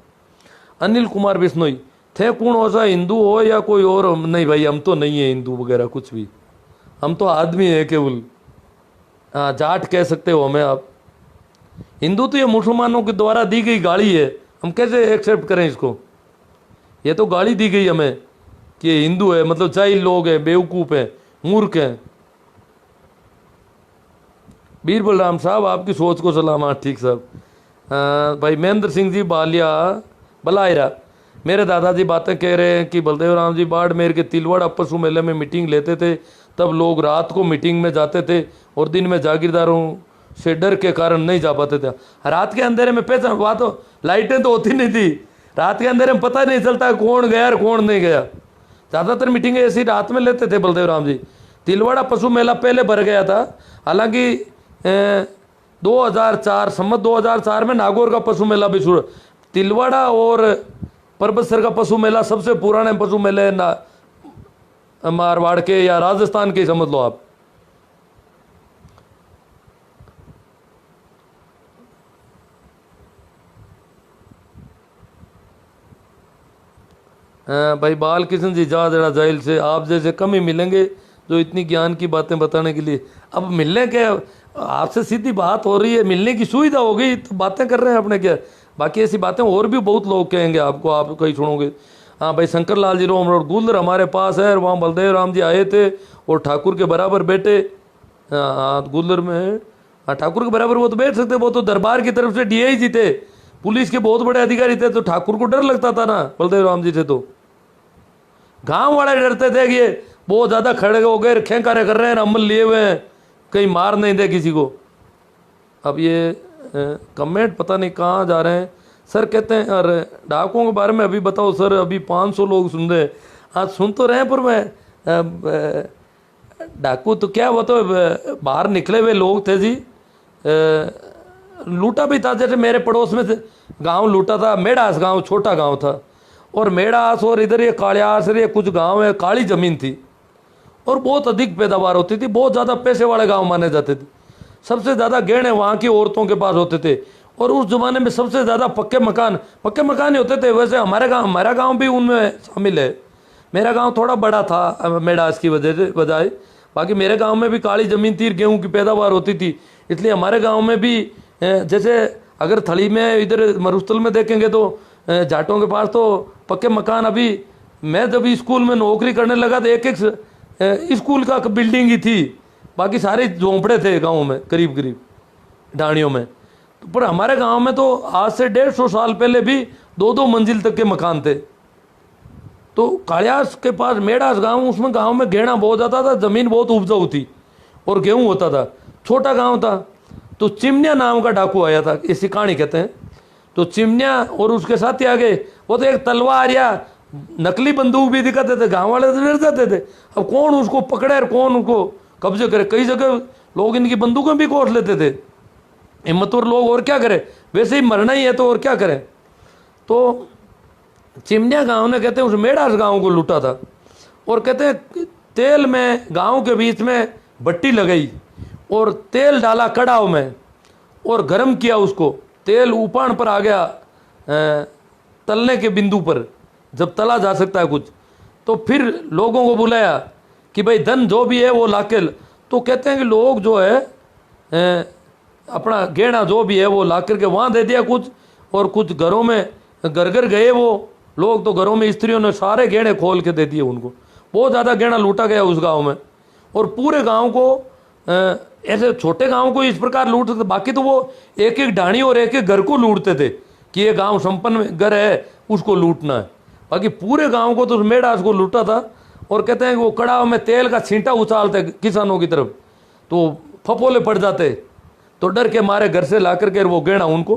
A: अनिल कुमार बिश्नोई थे कौन, हो सा हिंदू हो या कोई और? नहीं भाई, हम तो नहीं है हिंदू वगैरह कुछ भी, हम तो आदमी है केवल। जाट कह सकते हो हमें आप। हिंदू तो ये मुसलमानों के द्वारा दी गई गाली है, हम कैसे एक्सेप्ट करें इसको? ये तो गाली दी गई हमें कि हिंदू है मतलब जाहिल लोग हैं, बेवकूफ़ हैं, मूर्ख हैं। बीरबल राम साहब, आपकी सोच को सलाम। ठीक साहब। भाई महेंद्र सिंह जी बालिया बलायरा, मेरे दादाजी बातें कह रहे हैं कि बलदेव राम जी बाड़मेर के तिलवाड़ा पशु मेले में मीटिंग लेते थे, तब लोग रात को मीटिंग में जाते थे और दिन में जागीरदारों से डर के कारण नहीं जा पाते थे। रात के अंधेरे में पहचान, वहाँ तो लाइटें तो होती नहीं थी, रात के अंधेरे में पता नहीं चलता कौन गया और कौन नहीं गया। ज़्यादातर मीटिंगें ऐसी रात में लेते थे बलदेव राम जी। तिलवाड़ा पशु मेला पहले भर गया था, हालांकि 2004 सम्मत 2004 में नागौर का पशु मेला भी शुरू। तिलवाड़ा और परबतसर का पशु मेला सबसे पुराने पशु मेले मारवाड़ के या राजस्थान के समझ लो आप। भाई बाल किशन जी जा जरा जेल से, आप जैसे कम ही मिलेंगे जो इतनी ज्ञान की बातें बताने के लिए। अब मिलने के आपसे सीधी बात हो रही है, मिलने की सुविधा हो गई तो बातें कर रहे हैं अपने क्या। बाकी ऐसी बातें और भी बहुत लोग कहेंगे आपको, आप कहीं सुनोगे। हाँ भाई शंकर लाल जी रोम रोड गुलर हमारे पास है, वहाँ बलदेव राम जी आए थे और ठाकुर के बराबर बैठे। हाँ गुलर में, हाँ ठाकुर के बराबर वो तो बैठ सकते, वो तो दरबार की तरफ से DIG थे, पुलिस के बहुत बड़े अधिकारी थे, तो ठाकुर को डर लगता था ना बलदेव राम जी थे। तो गांव वाले डरते थे कि ये बहुत ज़्यादा खड़े हो गए, खेंकारे कर रहे हैं, अमल लिए हुए हैं, कहीं मार नहीं दे किसी को। अब ये कमेंट पता नहीं कहाँ जा रहे हैं। सर कहते हैं अरे डाकुओं के बारे में अभी बताओ सर, अभी 500 लोग सुन रहे हैं। आज सुन तो रहे हैं, पर मैं डाकू तो क्या, वो तो बाहर निकले हुए लोग थे जी। लूटा भी था, जैसे मेरे पड़ोस में से गांव लूटा था, मेढ़ास गांव, छोटा गांव था। और मेढ़ास और इधर ये कालियास, ये कुछ गांव है, काली ज़मीन थी और बहुत अधिक पैदावार होती थी, बहुत ज़्यादा पैसे वाले गांव माने जाते थे। सबसे ज़्यादा गहने वहाँ की औरतों के पास होते थे। और उस ज़माने में सबसे ज़्यादा पक्के मकान ही होते थे। वैसे हमारा गांव भी उनमें शामिल है। मेरा गांव थोड़ा बड़ा था मेढ़ास की वजह से बजाय, बाकी मेरे गांव में भी काली ज़मीन थी, गेहूं की पैदावार होती थी। इसलिए हमारे गांव में भी जैसे अगर थली में इधर मरुस्थल में देखेंगे तो जाटों के पास तो पक्के मकान, अभी मैं जब स्कूल में नौकरी करने लगा तो एक स्कूल का बिल्डिंग ही थी, बाकी सारे झोंपड़े थे गाँव में, करीब करीब ढाणियों में। तो पर हमारे गांव में तो आज से 150 साल पहले भी 2-2 मंजिल तक के मकान थे। तो कालियास के पास मेढ़ास गांव, उसमें गांव में गेहूं बहुत जाता था, ज़मीन बहुत उपजाऊ थी और गेहूं होता था, छोटा गांव था। तो चिमनिया नाम का डाकू आया था, इसी कहानी कहते हैं। तो चिमनिया और उसके साथी आ गए। वो तो एक तलवार या नकली बंदूक भी दिखाते थे, गांव वाले तो डर जाते थे। अब कौन उसको पकड़े और कौन उसको कब्जे करे। कई जगह लोग इनकी बंदूकें भी कोस लेते थे, हिम्मतवर लोग, और क्या करें, वैसे ही मरना ही है तो और क्या करें। तो चिमनिया गांव ने कहते हैं उस मेढ़ास गांव को लूटा था। और कहते हैं तेल में गांव के बीच में भट्टी लगाई और तेल डाला कड़ाव में और गर्म किया उसको। तेल उपान पर आ गया तलने के बिंदु पर, जब तला जा सकता है कुछ, तो फिर लोगों को बुलाया कि भाई धन जो भी है वो लाके। तो कहते हैं कि लोग जो है अपना गहना जो भी है वो ला करके वहाँ दे दिया कुछ, और कुछ घरों में घर घर गए वो लोग, तो घरों में स्त्रियों ने सारे गहने खोल के दे दिए उनको। बहुत ज़्यादा गहना लूटा गया उस गांव में। और पूरे गांव को ऐसे छोटे गांव को इस प्रकार लूटते थे। बाकी तो वो एक एक ढाणी और एक एक घर को लूटते थे कि ये गांव संपन्न घर है, उसको लूटना है। बाकी पूरे गांव को तो मेढ़ास को लूटा था। और कहते हैं कि वो कड़ाव में तेल का छींटा उछालते किसानों की तरफ, तो फपोले पड़ जाते, तो डर के मारे घर से ला करके वो गहना उनको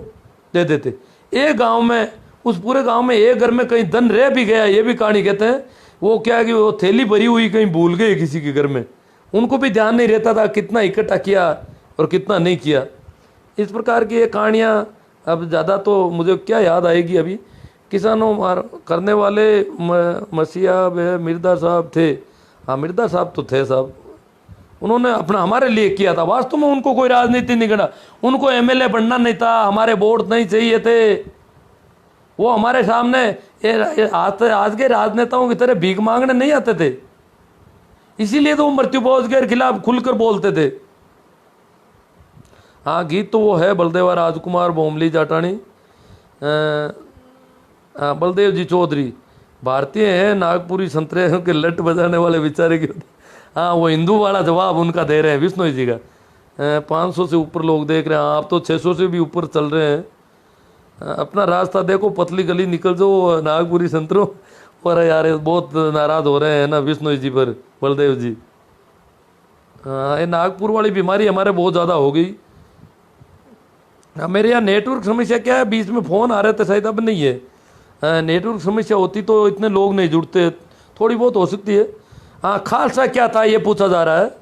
A: दे देते। एक गांव में, उस पूरे गांव में एक घर में कहीं धन रह भी गया, ये भी कहानी कहते हैं। वो क्या कि वो थैली भरी हुई कहीं भूल गए किसी के घर में, उनको भी ध्यान नहीं रहता था कितना इकट्ठा किया और कितना नहीं किया। इस प्रकार की ये कहानियाँ, अब ज़्यादा तो मुझे क्या याद आएगी अभी, किसानों मार करने वाले मसीहा मिर्दा साहब थे। हाँ, मिर्दा साहब तो थे साहब, उन्होंने अपना हमारे लिए किया था। वास्तव में उनको कोई राजनीति नहीं करना, उनको एमएलए बनना नहीं था, हमारे वोट नहीं चाहिए थे। वो हमारे सामने आज के राजनेताओं की तरह भीख मांगने नहीं आते थे, इसीलिए तो वो मृत्युभोज के खिलाफ खुलकर बोलते थे। हाँ, गीत तो वो है बलदेवा राजकुमार बोमली जाटानी, बलदेव जी चौधरी भारतीय हैं, नागपुरी संतरे के लट बजाने वाले बेचारे की। हाँ, वो हिंदू वाला जवाब उनका दे रहे हैं विष्णु जी का। 500 से ऊपर लोग देख रहे हैं, आप तो 600 से भी ऊपर चल रहे हैं। अपना रास्ता देखो, पतली गली निकल जाओ नागपुरी संतरों। और यार बहुत नाराज हो रहे हैं ना विष्णु जी पर, बलदेव जी। हाँ, ये नागपुर वाली बीमारी हमारे बहुत ज़्यादा हो गई। मेरे यहाँ नेटवर्क समस्या क्या है, बीच में फ़ोन आ रहे थे शायद, अब नहीं है। नेटवर्क समस्या होती तो इतने लोग नहीं जुड़ते, थोड़ी बहुत हो सकती है। हाँ, खालसा क्या था ये पूछा जा रहा है।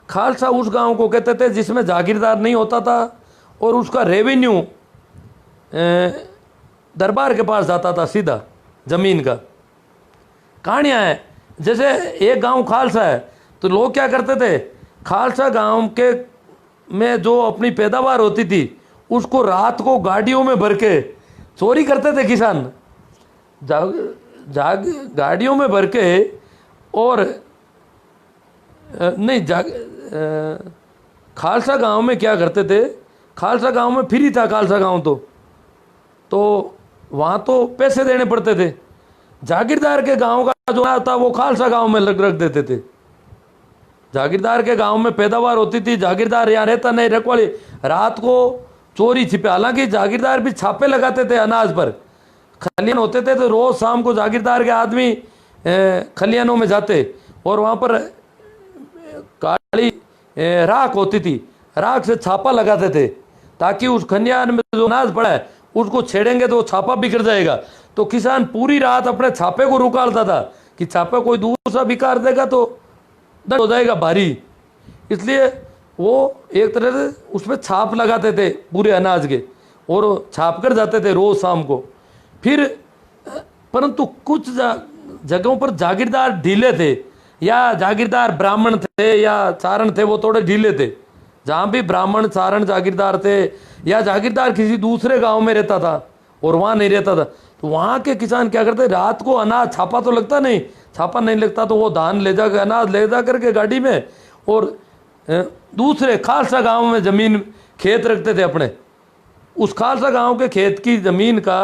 A: खालसा उस गांव को कहते थे जिसमें जागीरदार नहीं होता था और उसका रेवेन्यू दरबार के पास जाता था सीधा जमीन का। कहानियाँ हैं, जैसे एक गांव खालसा है तो लोग क्या करते थे, खालसा गांव के में जो अपनी पैदावार होती थी उसको रात को गाड़ियों में भर के चोरी करते थे किसान, गाड़ियों में भर के। और नहीं खालसा गांव में क्या करते थे, खालसा गांव में फ्री था खालसा गांव तो वहाँ तो पैसे देने पड़ते थे। जागीरदार के गांव का जो था वो खालसा गांव में रख देते थे। जागीरदार के गांव में पैदावार होती थी, जागीरदार यहाँ रहता नहीं, रखवाली रात को चोरी छिपे। हालांकि जागीरदार भी छापे लगाते थे अनाज पर, खलियान होते थे तो रोज शाम को जागीरदार के आदमी खलियानों में जाते और वहाँ पर काली राख होती थी, राख से छापा लगाते थे ताकि उस खलियान में जो अनाज पड़ा है उसको छेड़ेंगे तो छापा बिखर जाएगा। तो किसान पूरी रात अपने छापे को रुकालता था कि छापे कोई दूसरा बिकार देगा तो दंड हो जाएगा भारी, इसलिए वो एक तरह से उस पर छाप लगाते थे पूरे अनाज के, और छाप कर जाते थे रोज शाम को। फिर परंतु कुछ जगहों पर जागीरदार ढीले थे, या जागीरदार ब्राह्मण थे या चारण थे, वो थोड़े ढीले थे। जहाँ भी ब्राह्मण चारण जागीरदार थे, या जागीरदार किसी दूसरे गांव में रहता था और वहाँ नहीं रहता था, तो वहाँ के किसान क्या करते, रात को अनाज, छापा तो लगता नहीं, छापा नहीं लगता तो वो धान ले जाकर, अनाज ले जा करके गाड़ी में, और दूसरे खालसा गांव में जमीन खेत रखते थे अपने। उस खालसा गांव के खेत की जमीन का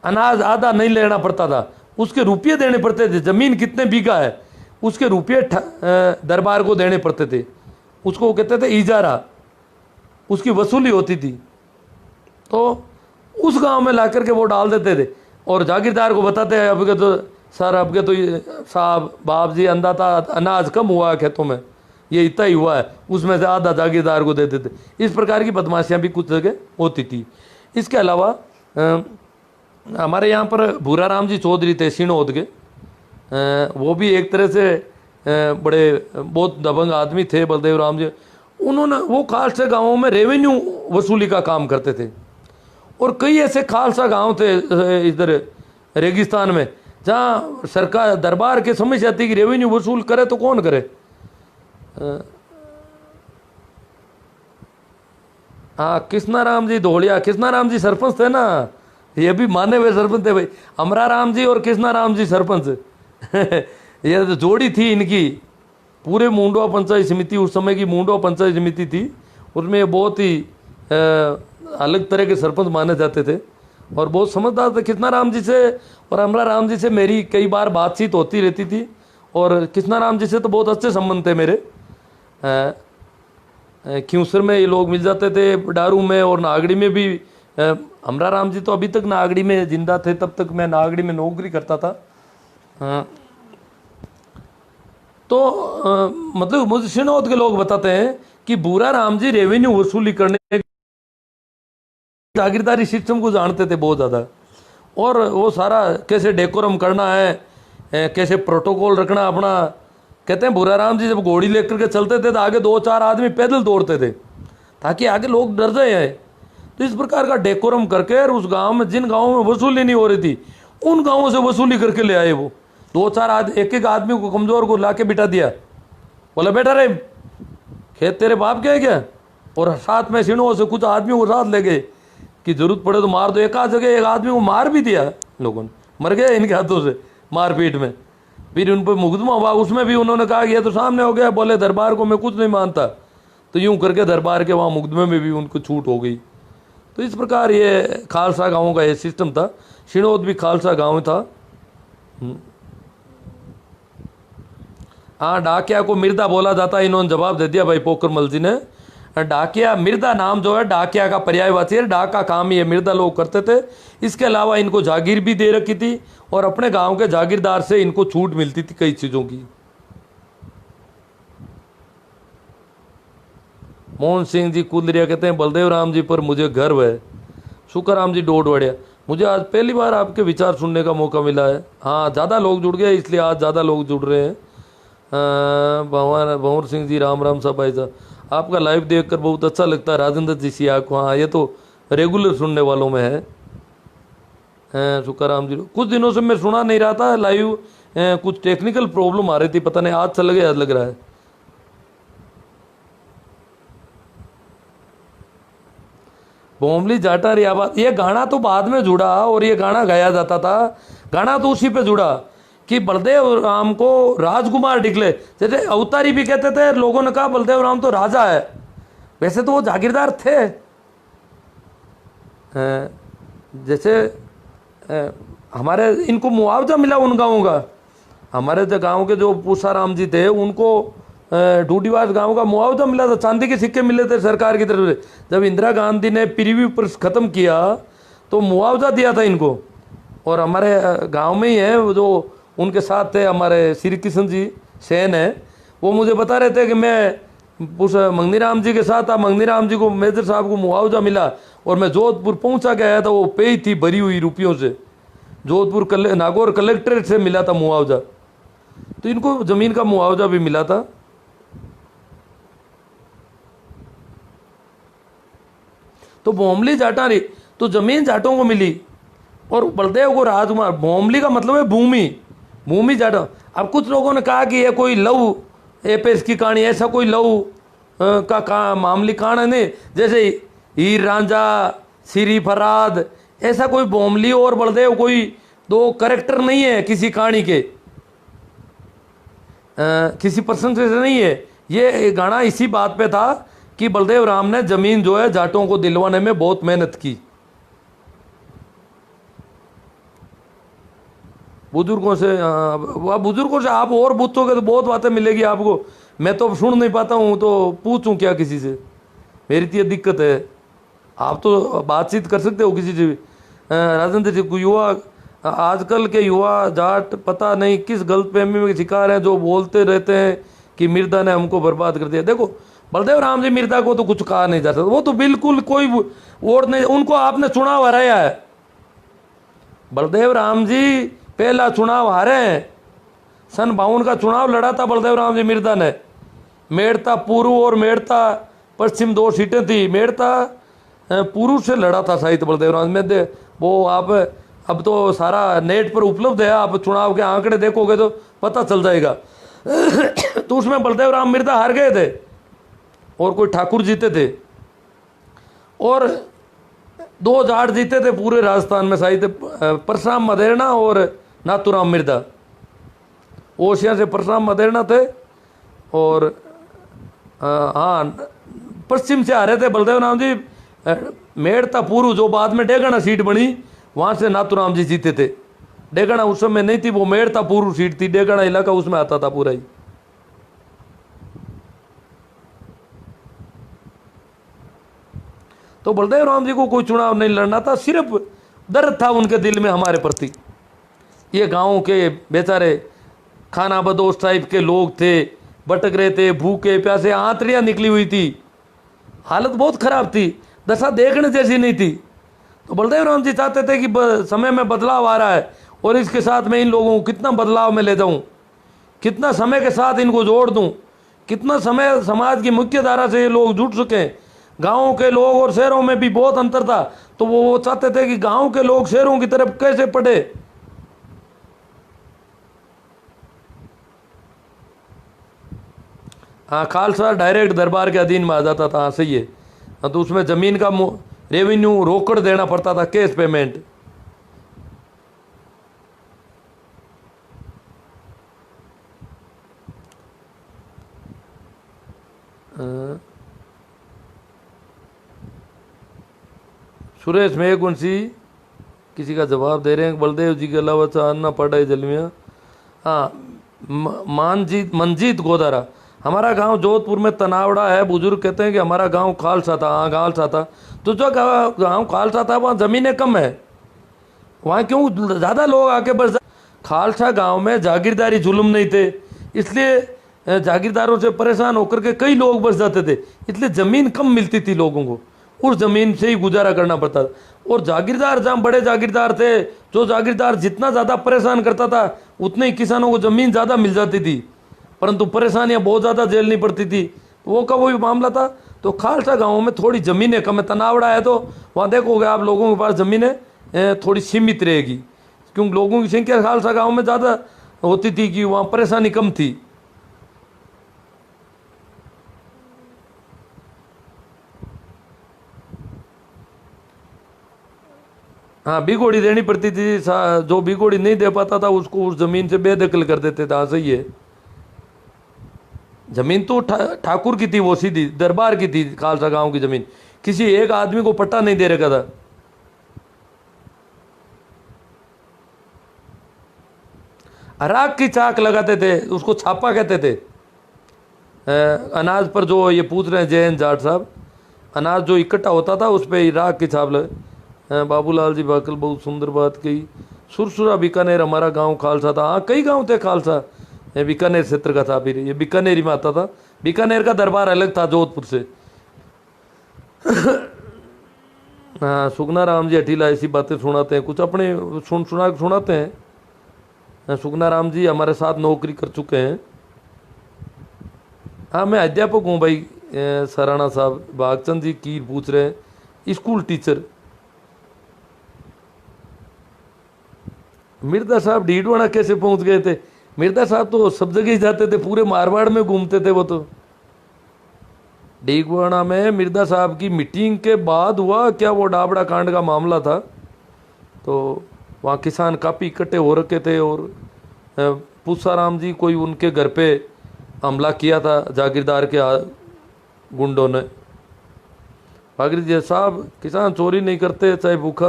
A: अनाज आधा नहीं लेना पड़ता था, उसके रुपये देने पड़ते थे। जमीन कितने बीघा है उसके रुपये दरबार को देने पड़ते थे, उसको कहते थे इजारा, उसकी वसूली होती थी। तो उस गांव में ला करके वो डाल देते थे, और जागीरदार को बताते हैं अब के तो सर, अब के तो साहब बाप जी अंदाता अनाज कम हुआ है खेतों में, ये इतना ही हुआ है, उसमें से आधा जागीरदार को देते थे। इस प्रकार की बदमाशियां भी कुछ जगह होती थी। इसके अलावा हमारे यहाँ पर भूरा राम जी चौधरी थे सिणोद के, वो भी एक तरह से बड़े बहुत दबंग आदमी थे, बलदेव राम जी। उन्होंने वो खालसा गाँवों में रेवेन्यू वसूली का काम करते थे, और कई ऐसे खालसा गांव थे इधर रेगिस्तान में जहाँ सरकार दरबार के समस्या थी कि रेवेन्यू वसूल करे तो कौन करे। हाँ, कृष्णाराम जी धोलिया, कृष्णाराम जी सरपंच थे ना, ये भी माने हुए सरपंच थे भाई, अमरा राम जी और कृष्णाराम जी सरपंच ये तो जोड़ी थी इनकी। पूरे मुंडवा पंचायत समिति, उस समय की मुंडवा पंचायत समिति थी, उसमें बहुत ही अलग तरह के सरपंच माने जाते थे, और बहुत समझदार थे। कृष्णाराम जी से और अमरा राम जी से मेरी कई बार बातचीत होती रहती थी, और कृष्णाराम जी से तो बहुत अच्छे संबंध थे मेरे। क्यूसर में ये लोग मिल जाते थे, डारू में और नागड़ी में भी। अमरा राम जी तो अभी तक नागड़ी में जिंदा थे, तब तक मैं नागड़ी में नौकरी करता था। तो मतलब मुझे सिणोद के लोग बताते हैं कि भूरा राम जी रेवेन्यू वसूली करने, जागीरदारी सिस्टम को जानते थे बहुत ज़्यादा, और वो सारा कैसे डेकोरम करना है, कैसे प्रोटोकॉल रखना अपना। कहते हैं भूरा राम जी जब घोड़ी लेकर के चलते थे तो आगे 2-4 आदमी पैदल दौड़ते थे ताकि आगे लोग डर जाए। तो इस प्रकार का डेकोरम करके, और उस गांव में जिन गांवों में वसूली नहीं हो रही थी उन गांवों से वसूली करके ले आए। वो 2-4 एक आदमी को, कमजोर को ला के बिठा दिया, बोला बेटा रे खेत तेरे बाप के है क्या, और साथ में सिणों से कुछ आदमियों को साथ ले गए कि जरूरत पड़े तो मार दो। एक आध जगह एक आदमी को मार भी दिया लोगों ने, मर गया इनके हाथों से मारपीट में। फिर उन पर मुकदमा हुआ, उसमें भी उन्होंने कहा कि ये तो सामने हो गया, बोले दरबार को मैं कुछ नहीं मानता, तो यूं करके दरबार के वहाँ मुकदमे में भी उनको छूट हो गई। तो इस प्रकार ये खालसा गाँवों का ये सिस्टम था। सिणोद भी खालसा गाँव था। हाँ, डाकिया को मिर्दा बोला जाता है, इन्होंने जवाब दे दिया भाई पोखरमल जी ने। डाकिया, मिर्दा नाम जो है डाकिया का पर्यायवाची है, डाक का काम ये मिर्दा लोग करते थे। इसके अलावा इनको जागीर भी दे रखी थी, और अपने गांव के जागीरदार से इनको छूट मिलती थी कई चीजों की। मोहन सिंह जी कुंदरिया कहते हैं बलदेव राम जी पर मुझे गर्व है। सुखराम जी डोडवाड़िया, मुझे आज पहली बार आपके विचार सुनने का मौका मिला है। हाँ, ज़्यादा लोग जुड़ गए इसलिए आज ज़्यादा लोग जुड़ रहे हैं। भंवर सिंह जी, राम राम साहब भाई साहब, आपका लाइव देखकर बहुत अच्छा लगता है। राजेंद्र जी सिया को, हाँ ये तो रेगुलर सुनने वालों में है। सुखाराम जी, कुछ दिनों से मैं सुना नहीं रहा था लाइव, कुछ टेक्निकल प्रॉब्लम आ रही थी, पता नहीं आज चल गया, आज लग रहा है। बोमली जाटा रियाबाद, ये गाना तो बाद में जुड़ा, और ये गाना गाया जाता था, गाना तो उसी पे जुड़ा कि बलदेव राम को राजकुमार डिक्ले, जैसे अवतारी भी कहते थे, लोगों ने कहा बलदेव राम तो राजा है, वैसे तो वो जागीरदार थे। जैसे हमारे इनको मुआवजा मिला उन गाँवों का, हमारे जो गाँव के जो पूसाराम जी थे उनको डूडीवास गांव का मुआवजा मिला था, चांदी के सिक्के मिले थे सरकार की तरफ से। जब इंदिरा गांधी ने प्रीव्यू पर खत्म किया तो मुआवजा दिया था इनको। और हमारे गांव में ही है जो उनके साथ थे हमारे श्री कृष्ण जी सेन है, वो मुझे बता रहे थे कि मैं उस मंगनीराम जी के साथ था, मंगनीराम जी को मेजर साहब को मुआवजा मिला, और मैं जोधपुर पहुंचा के आया था, वो पे ही थी भरी हुई रुपयों से, जोधपुर नागौर कलेक्ट्रेट से मिला था मुआवजा। तो इनको जमीन का मुआवजा भी मिला था। तो भोमली जाटा रही तो जमीन जाटों को मिली और बलदेव को राजकुमार। भोमली का मतलब है भूमि, भूमि जाटा। अब कुछ लोगों ने कहा कि ये कोई लव एपेस की कहानी, ऐसा कोई लव का मामूली कहानी नहीं, जैसे हीर रांझा, सिरी फराद, ऐसा कोई भोमली और बलदेव कोई दो करेक्टर नहीं है किसी कहानी के, किसी प्रसंग से नहीं है। ये गाना इसी बात पे था कि बलदेव राम ने जमीन जो है जाटों को दिलवाने में बहुत मेहनत की। बुजुर्गों से आप और पूछोगे तो बहुत बातें मिलेगी आपको। मैं तो सुन नहीं पाता हूँ तो पूछूं क्या किसी से, मेरी तो ये दिक्कत है। आप तो बातचीत कर सकते हो किसी से भी। राजेंद्र जी, युवा आजकल के युवा जाट पता नहीं किस गलतफहमी में शिकार हैं, जो बोलते रहते हैं कि मिर्जा ने हमको बर्बाद कर दिया। देखो बलदेव राम जी मिर्जा को तो कुछ कहा नहीं जा सकता, वो तो बिल्कुल कोई वोट नहीं, उनको आपने चुनाव हराया है। बलदेव राम जी पहला चुनाव हारे हैं, सन 52 का चुनाव लड़ा था बलदेव राम जी मिर्जा ने। मेड़ता पूर्व और मेड़ता पश्चिम 2 सीटें थी। मेड़ता पूर्व से लड़ा था शायद बलदेव राम में दे, वो आप अब तो सारा नेट पर उपलब्ध है, आप चुनाव के आंकड़े देखोगे तो पता चल जाएगा। तो उसमें बलदेव राम मिर्जा हार गए थे और कोई ठाकुर जीते थे और 2 जाट जीते थे पूरे राजस्थान में, शायद परशुराम मदेरणा और नाथूराम मिर्जा। ओशिया से परशुराम मदेरणा थे और हाँ पश्चिम से आ रहे थे बलदेव राम जी। मेड़ता पूर्व जो बाद में डेगाना सीट बनी, वहाँ से नाथूराम जी जीते थे। डेगाना उस समय नहीं थी, वो मेड़ता पूर्व सीट थी, डेगाना इलाका उसमें आता था पूरा ही। तो बलदेव राम जी को कोई चुनाव नहीं लड़ना था, सिर्फ दर्द था उनके दिल में हमारे प्रति। ये गाँव के बेचारे खाना बदोश टाइप के लोग थे, भटक रहे थे, भूखे प्यासे, आंतड़ियाँ निकली हुई थी, हालत बहुत खराब थी, दशा देखने जैसी नहीं थी। तो बलदेव राम जी चाहते थे कि समय में बदलाव आ रहा है और इसके साथ मैं इन लोगों को कितना बदलाव में ले जाऊं, कितना समय के साथ इनको जोड़ दूं, कितना समय समाज की मुख्य धारा से ये लोग जुड़ सकें। गाँव के लोग और शहरों में भी बहुत अंतर था, तो वो चाहते थे कि गाँव के लोग शहरों की तरफ कैसे पढ़े। हाँ, खालसा डायरेक्ट दरबार के अधीन में आ जाता था। हाँ सही है। हाँ, तो उसमें जमीन का रेवेन्यू रोकड़ देना पड़ता था, कैश पेमेंट। सुरेश मेघवंशी किसी का जवाब दे रहे हैं, बलदेव जी के अलावा चांदना पड़ा है जलमिया। हाँ, मंजीत गोदारा, हमारा गांव जोधपुर में तनावड़ा है। बुजुर्ग कहते हैं कि हमारा गांव खालसा था। हाँ खालसा था, तो जो गांव खालसा था वहाँ ज़मीनें कम है, वहाँ क्यों ज़्यादा लोग आके बस। खालसा गांव में जागीरदारी जुल्म नहीं थे, इसलिए जागीरदारों से परेशान होकर के कई लोग बस जाते थे, इसलिए ज़मीन कम मिलती थी लोगों को, उस ज़मीन से ही गुजारा करना पड़ता था। और जागीरदार जहाँ बड़े जागीरदार थे, जो जागीरदार जितना ज़्यादा परेशान करता था उतने ही किसानों को ज़मीन ज़्यादा मिल जाती थी, परंतु परेशानियां बहुत ज़्यादा झेलनी पड़ती थी। वो का वही मामला था। तो खालसा गाँव में थोड़ी ज़मीनें कम है, तनावड़ा है तो वहाँ देखोगे आप लोगों के पास ज़मीनें थोड़ी सीमित रहेगी, क्योंकि लोगों की संख्या खालसा गाँव में ज़्यादा होती थी कि वहाँ परेशानी कम थी। हाँ, बिगोड़ी देनी पड़ती थी, जो बिगोड़ी नहीं दे पाता था उसको उस ज़मीन से बेदखल कर देते थे। हाँ सही है। जमीन तो ठाकुर की थी, वो सीधी दरबार की थी। खालसा गांव की जमीन किसी एक आदमी को पट्टा नहीं दे रखा था। अराक की चाक लगाते थे, उसको छापा कहते थे। अनाज पर जो ये पूछ रहे हैं जैन जाट साहब, अनाज जो इकट्ठा होता था उस पर राख की छाप लगे। बाबूलाल जी बाकल बहुत सुंदर बात कही। सुरसुरा बीकानेर हमारा गांव खालसा था। हाँ कई गांव थे खालसा, बीकानेर क्षेत्र का था, फिर ये बीकानेर में आता था। बीकानेर का दरबार अलग था जोधपुर से। हाँ, सुगना राम जी हठीला ऐसी बातें सुनाते हैं, कुछ अपने सुनाते हैं। सुगना राम जी हमारे साथ नौकरी कर चुके हैं। हाँ मैं अध्यापक हूँ भाई। सराणा साहब भागचंद जी की पूछ रहे हैं, स्कूल टीचर। मिर्जा साहब डीडवाना कैसे पहुंच गए थे? मिर्जा साहब तो सब जगह ही जाते थे, पूरे मारवाड़ में घूमते थे वो तो। डीडवाना में मिर्जा साहब की मीटिंग के बाद हुआ क्या वो डाबड़ा कांड का मामला था, तो वहाँ किसान काफ़ी इकट्ठे हो रखे थे और पूसाराम जी कोई उनके घर पे हमला किया था जागीरदार के गुंडों ने। भागीर जी साहब किसान चोरी नहीं करते चाहे भूखा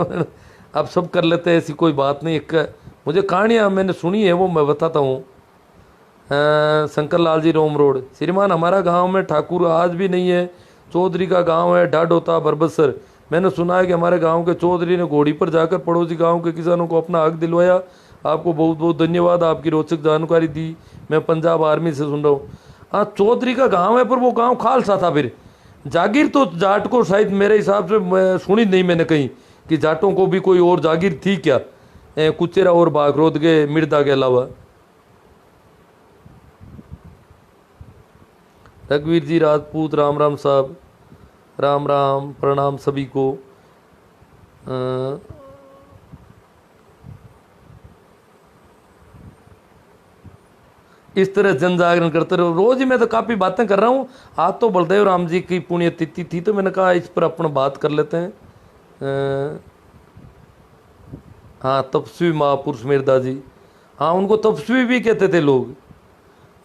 A: अब सब कर लेते हैं, ऐसी कोई बात नहीं। एक मुझे कहानियाँ मैंने सुनी है वो मैं बताता हूँ। शंकर लाल जी रोम रोड, श्रीमान हमारा गांव में ठाकुर आज भी नहीं है, चौधरी का गांव है ढाडोता बरबसर। मैंने सुना है कि हमारे गांव के चौधरी ने घोड़ी पर जाकर पड़ोसी गांव के किसानों को अपना हक दिलवाया। आपको बहुत बहुत धन्यवाद, आपकी रोचक जानकारी दी। मैं पंजाब आर्मी से सुन रहा हूँ। हाँ चौधरी का गांव है पर वो गांव खालसा था। फिर जागीर तो जाट को शायद मेरे हिसाब से मैं सुनी नहीं मैंने कहीं कि जाटों को भी कोई और जागीर थी क्या, कुचेरा और बागरोद के मिर्दा के अलावा। रघुवीर जी राजपूत राम राम साहब, राम राम प्रणाम सभी को। इस तरह जन जागरण करते रहो रोज ही। मैं तो काफ़ी बातें कर रहा हूँ। आज तो बलदेव राम जी की पुण्यतिथि थी तो मैंने कहा इस पर अपन बात कर लेते हैं। हाँ तपस्वी महापुरुष मिर्दा जी, हाँ उनको तपस्वी भी कहते थे लोग,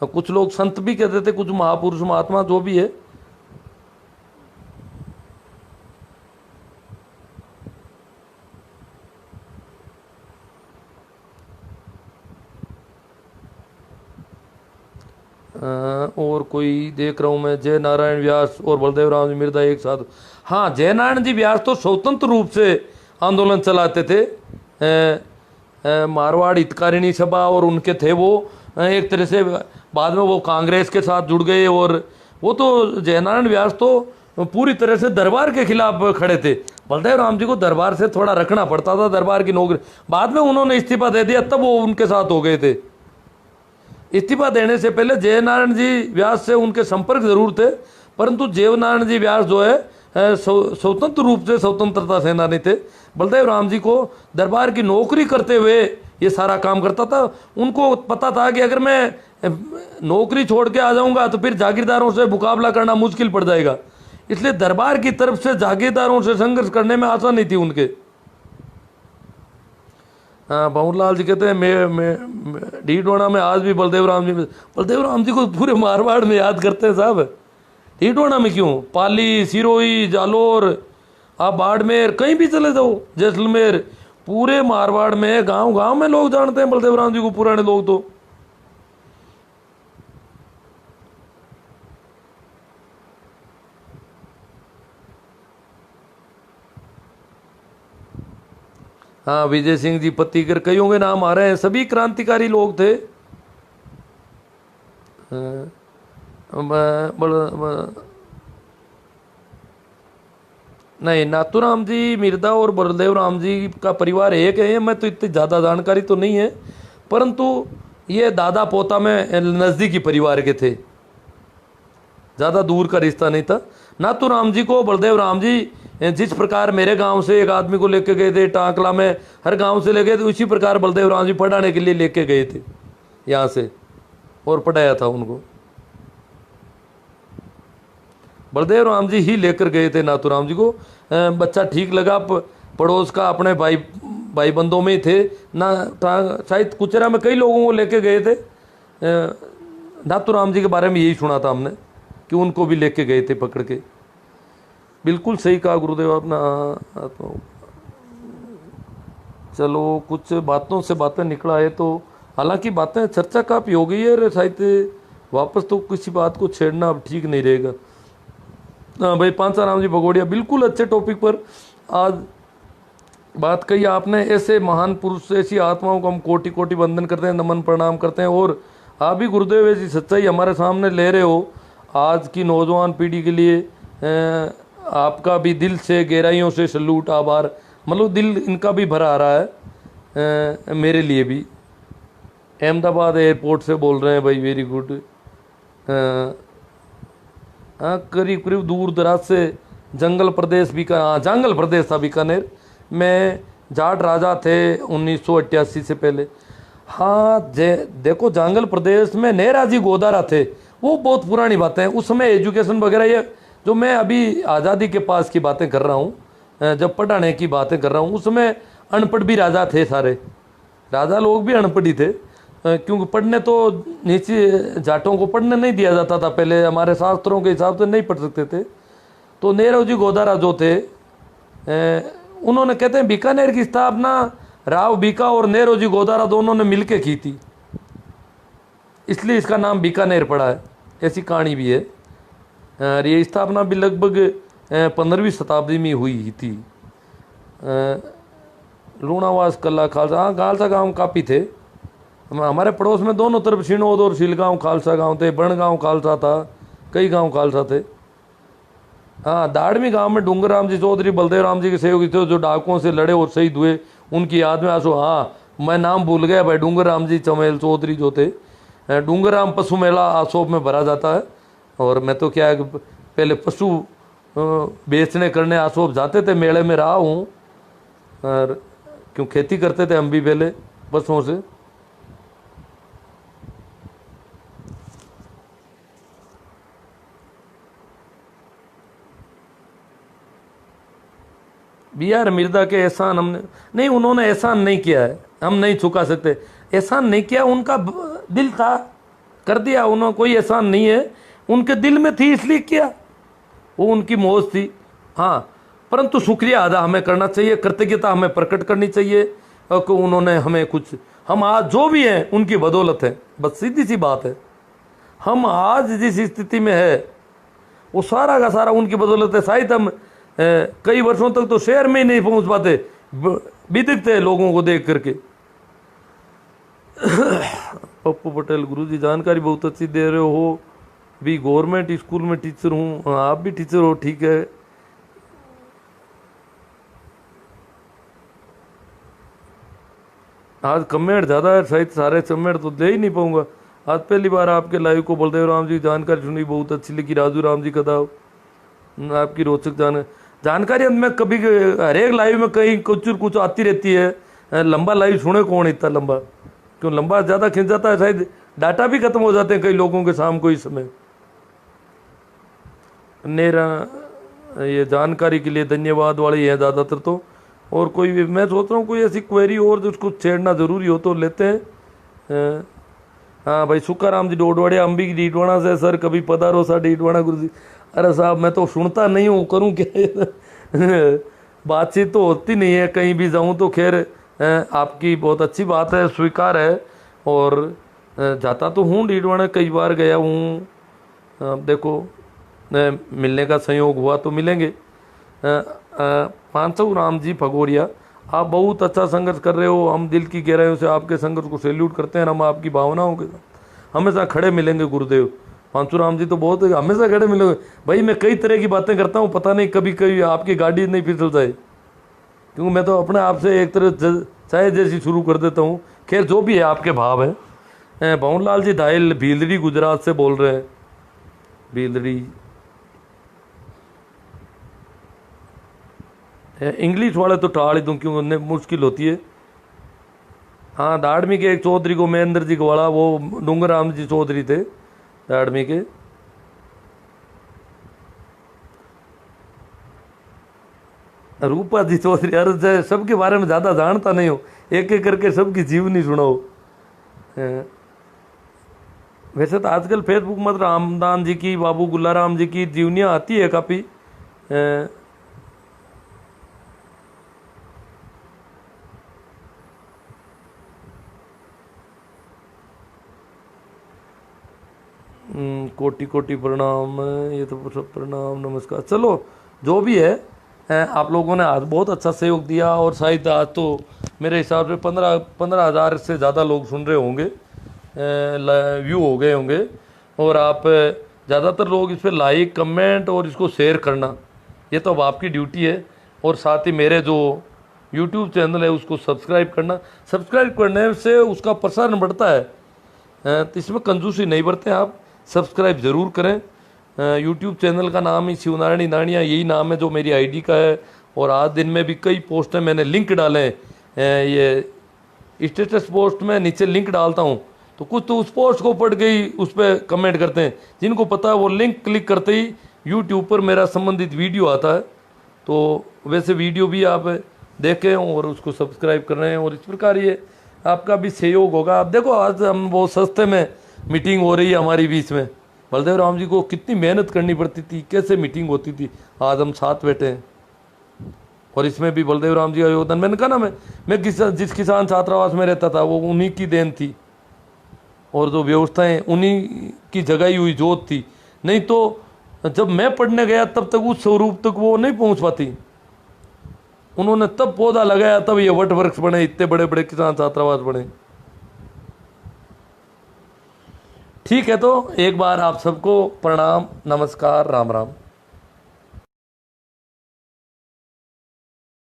A: कुछ लोग संत भी कहते थे, कुछ महापुरुष महात्मा जो भी है। और कोई देख रहा हूँ मैं, जय नारायण व्यास और बलदेव राम जी मिर्दा एक साथ। हाँ जय नारायण जी व्यास तो स्वतंत्र रूप से आंदोलन चलाते थे। मारवाड़ हितकारिणी सभा और उनके थे वो, एक तरह से बाद में वो कांग्रेस के साथ जुड़ गए। और वो तो जयनारायण व्यास तो पूरी तरह से दरबार के खिलाफ खड़े थे। बलदेव राम जी को दरबार से थोड़ा रखना पड़ता था, दरबार की नौकरी। बाद में उन्होंने इस्तीफा दे दिया तब वो उनके साथ हो गए थे। इस्तीफा देने से पहले जयनारायण जी व्यास से उनके संपर्क जरूर थे, परंतु जयनारायण जी व्यास जो है स्वतंत्र रूप से स्वतंत्रता सेनानी थे। बलदेव राम जी को दरबार की नौकरी करते हुए ये सारा काम करता था। उनको पता था कि अगर मैं नौकरी छोड़ के आ जाऊंगा तो फिर जागीरदारों से मुकाबला करना मुश्किल पड़ जाएगा, इसलिए दरबार की तरफ से जागीरदारों से संघर्ष करने में आसानी थी उनके। हाँ भंवरलाल जी कहते हैं मैं डीडवाना में आज भी बलदेव राम जी को पूरे मारवाड़ में याद करते हैं साहब। डीडवाना में क्यों, पाली सिरोही जालोर आप बाड़मेर कहीं भी चले जाओ, जैसलमेर, पूरे मारवाड़ में गांव गांव में लोग जानते हैं बलदेव राम जी को, पुराने लोग तो। हाँ विजय सिंह जी पत्तीकर, कईयों के नाम आ रहे हैं, सभी क्रांतिकारी लोग थे। नहीं नाथूराम जी मिर्दा और बलदेव राम जी का परिवार एक है। मैं तो इतनी ज़्यादा जानकारी तो नहीं है, परंतु ये दादा पोता में नज़दीकी परिवार के थे, ज़्यादा दूर का रिश्ता नहीं था। नाथूराम जी को बलदेव राम जी जिस प्रकार मेरे गांव से एक आदमी को लेके गए थे टांकला में, हर गांव से ले गए थे, उसी प्रकार बलदेव राम जी पढ़ाने के लिए लेके गए थे यहाँ से और पढ़ाया था उनको। बलदेव राम जी ही लेकर गए थे नाथूराम जी को। बच्चा ठीक लगा, पड़ोस का अपने भाई बंधों में ही थे ना, शायद कुचरा में कई लोगों को लेके गए थे। नाथूराम जी के बारे में यही सुना था हमने कि उनको भी लेके गए थे पकड़ के। बिल्कुल सही कहा गुरुदेव आपने। तो चलो कुछ बातों से बातें निकल आए, तो हालांकि बातें चर्चा काफ़ी हो गई है, शायद वापस तो किसी बात को छेड़ना अब ठीक नहीं रहेगा। हाँ भाई पांचाराम जी भगोड़िया, बिल्कुल अच्छे टॉपिक पर आज बात कही आपने। ऐसे महान पुरुष, ऐसी आत्माओं को हम कोटि कोटि वंदन करते हैं, नमन प्रणाम करते हैं। और आप भी गुरुदेव ऐसी सच्चाई हमारे सामने ले रहे हो आज की नौजवान पीढ़ी के लिए। आपका भी दिल से गहराइयों से सलूट, आभार। मतलब दिल इनका भी भरा आ रहा है मेरे लिए भी। अहमदाबाद एयरपोर्ट से बोल रहे हैं भाई, वेरी गुड। हाँ, करीब करीब दूर दराज से जंगल प्रदेश हाँ, जंगल प्रदेश था बीकानेर में, जाट राजा थे 1988 से पहले। हाँ देखो, जंगल प्रदेश में नेराजी गोदारा थे, वो बहुत पुरानी बातें हैं। उस समय एजुकेशन वगैरह, ये जो मैं अभी आज़ादी के पास की बातें कर रहा हूँ, जब पढ़ाने की बातें कर रहा हूँ, उस समय अनपढ़ भी राजा थे, सारे राजा लोग भी अनपढ़ ही थे, क्योंकि पढ़ने तो नीचे जाटों को पढ़ने नहीं दिया जाता था पहले, हमारे शास्त्रों के हिसाब से नहीं पढ़ सकते थे। तो नेरोजी गोदारा जो थे, उन्होंने, कहते हैं, बीकानेर की स्थापना राव बीका और नेरोजी गोदारा दोनों ने मिलके की थी, इसलिए इसका नाम बीकानेर पड़ा है, ऐसी कहानी भी है। और ये स्थापना भी लगभग 15वीं शताब्दी में हुई थी। लूणावास, कला, खालसा, हाँ खालसा गांव काफ़ी थे हमारे पड़ोस में, दोनों तरफ शिनोद और शिलगांव खालसा गांव थे, बनगांव खालसा था, कई गांव खालसा थे। हाँ, दाड़मी गांव में डूंगर राम जी चौधरी बलदेव राम जी के सहयोगी थे, जो डाकुओं से लड़े और शहीद हुए, उनकी याद में आंसू। हाँ, मैं नाम भूल गया भाई, डूंगर राम जी चमेल चौधरी जो थे। डूंगर राम पशु मेला आसोब में भरा जाता है, और मैं तो क्या है, पहले पशु बेचने करने आसोब जाते थे, मेले में रहा हूँ, और क्यों खेती करते थे हम भी पहले पशुओं से। बी आर मिर्जा के एहसान हमने नहीं, उन्होंने एहसान नहीं किया है, हम नहीं चुका सकते। एहसान नहीं किया, उनका दिल था, कर दिया उन्होंने, कोई एहसान नहीं है, उनके दिल में थी इसलिए किया, वो उनकी मौज थी। हाँ, परंतु शुक्रिया अदा हमें करना चाहिए, कृतज्ञता हमें प्रकट करनी चाहिए कि उन्होंने हमें कुछ, हम आज जो भी हैं उनकी बदौलत है, बस सीधी सी बात है। हम आज जिस स्थिति में है वो सारा का सारा उनकी बदौलत है। शायद हम कई वर्षों तक तो शहर में ही नहीं पहुंच पाते, बिदकते लोगों को देख करके। पप्पू पटेल, गुरुजी जानकारी बहुत अच्छी दे रहे हो, भी गवर्नमेंट स्कूल में टीचर हूँ। आप भी टीचर हो, ठीक है। आज कमेंट ज़्यादा है, शायद सारे कमेंट तो दे ही नहीं पाऊंगा। आज पहली बार आपके लाइव को बलदेव राम जी जानकारी सुनी, बहुत अच्छी लगी। राजू राम जी कदा आपकी रोचक जानकारी मैं कभी हर एक लाइव में कहीं कुछ आती रहती है। लंबा लाइव सुने कौन इतना लंबा, क्यों लंबा ज़्यादा खिंच जाता है, शायद डाटा भी खत्म हो जाते हैं कई लोगों के शाम को इस समय। मेरा ये जानकारी के लिए धन्यवाद वाले हैं ज़्यादातर तो, और कोई भी मैं सोच रहा हूँ कोई ऐसी क्वेरी और जिसको छेड़ना ज़रूरी हो तो लेते हैं। हाँ भाई, सुक्काराम जी डोडवाड़े, अम्बी की डीडवाणा से, सर कभी पधारो सा डीडवाणा गुरु जी। अरे साहब, मैं तो सुनता नहीं हूँ, करूँ क्या बातचीत तो होती नहीं है कहीं भी जाऊँ तो। खैर, आपकी बहुत अच्छी बात है, स्वीकार है, और जाता तो हूँ डीडवाणा, कई बार गया हूँ। देखो, मिलने का संयोग हुआ तो मिलेंगे। पांचू राम जी भगोरिया, आप बहुत अच्छा संघर्ष कर रहे हो, हम दिल की गहराइयों से आपके संघर्ष को सैल्यूट करते हैं। हम आपकी भावनाओं के साथ हमेशा खड़े मिलेंगे गुरुदेव। पांचू राम जी तो बहुत हमेशा खड़े मिलेंगे भाई। मैं कई तरह की बातें करता हूँ, पता नहीं कभी कभी आपकी गाड़ी नहीं फिसल जाए, क्योंकि मैं तो अपने आप से एक तरह चाय जैसी शुरू कर देता हूँ। खैर, जो भी है आपके भाव है। भवनलाल जी धाइल भीलड़ी गुजरात से बोल रहे हैं। भीलड़ी इंग्लिश वाले तो टाल ही दूँ, क्योंकि उन्हें मुश्किल होती है। हाँ, दाड़मी के एक चौधरी को महेंद्र जी गवाड़ा, वो डूंगर राम जी चौधरी थे दाड़मी के। रूपा जी चौधरी, अरे सबके बारे में ज़्यादा जानता नहीं हो, एक एक करके सबकी जीवनी सुनाओ। वैसे तो आजकल फेसबुक मत रामदान जी की, बाबू गुल्लाराम जी की जीवनियाँ आती है काफ़ी। कोटि कोटि प्रणाम, ये तो सब प्रणाम, नमस्कार। चलो, जो भी है, आप लोगों ने आज बहुत अच्छा सहयोग दिया, और शायद आज तो मेरे हिसाब से 15,000 से ज़्यादा लोग सुन रहे होंगे, व्यू हो गए होंगे। और आप ज़्यादातर लोग इस पर लाइक, कमेंट और इसको शेयर करना, ये तो अब आपकी ड्यूटी है। और साथ ही मेरे जो यूट्यूब चैनल है उसको सब्सक्राइब करना। सब्सक्राइब करने से उसका प्रसारण बढ़ता है, तो इसमें कंजूसी नहीं बरतें आप, सब्सक्राइब ज़रूर करें। यूट्यूब चैनल का नाम ही शिवनारायणी नानिया यही नाम है जो मेरी आईडी का है। और आज दिन में भी कई पोस्ट हैं, मैंने लिंक डाले हैं, ये स्टेटस पोस्ट में नीचे लिंक डालता हूँ, तो कुछ तो उस पोस्ट को पढ़ के ही उस पर कमेंट करते हैं। जिनको पता है वो लिंक क्लिक करते ही यूट्यूब पर मेरा संबंधित वीडियो आता है। तो वैसे वीडियो भी आप देखें और उसको सब्सक्राइब कर रहे हैं, और इस प्रकार ये आपका भी सहयोग होगा। आप देखो आज हम वो सस्ते में मीटिंग हो रही है हमारी बीच में, बलदेव राम जी को कितनी मेहनत करनी पड़ती थी, कैसे मीटिंग होती थी, आज हम साथ बैठे हैं। और इसमें भी बलदेव राम जी का योगदान, मैंने कहा ना, मैं जिस किसान छात्रावास में रहता था वो उन्हीं की देन थी, और जो व्यवस्थाएं उन्हीं की जगाई हुई जोत थी। नहीं तो जब मैं पढ़ने गया तब तक उस स्वरूप तक वो नहीं पहुंच पाती। उन्होंने तब पौधा लगाया, तब ये वट वृक्ष बने, इतने बड़े बड़े किसान छात्रावास बने। ठीक है, तो एक बार आप सबको प्रणाम, नमस्कार, राम राम।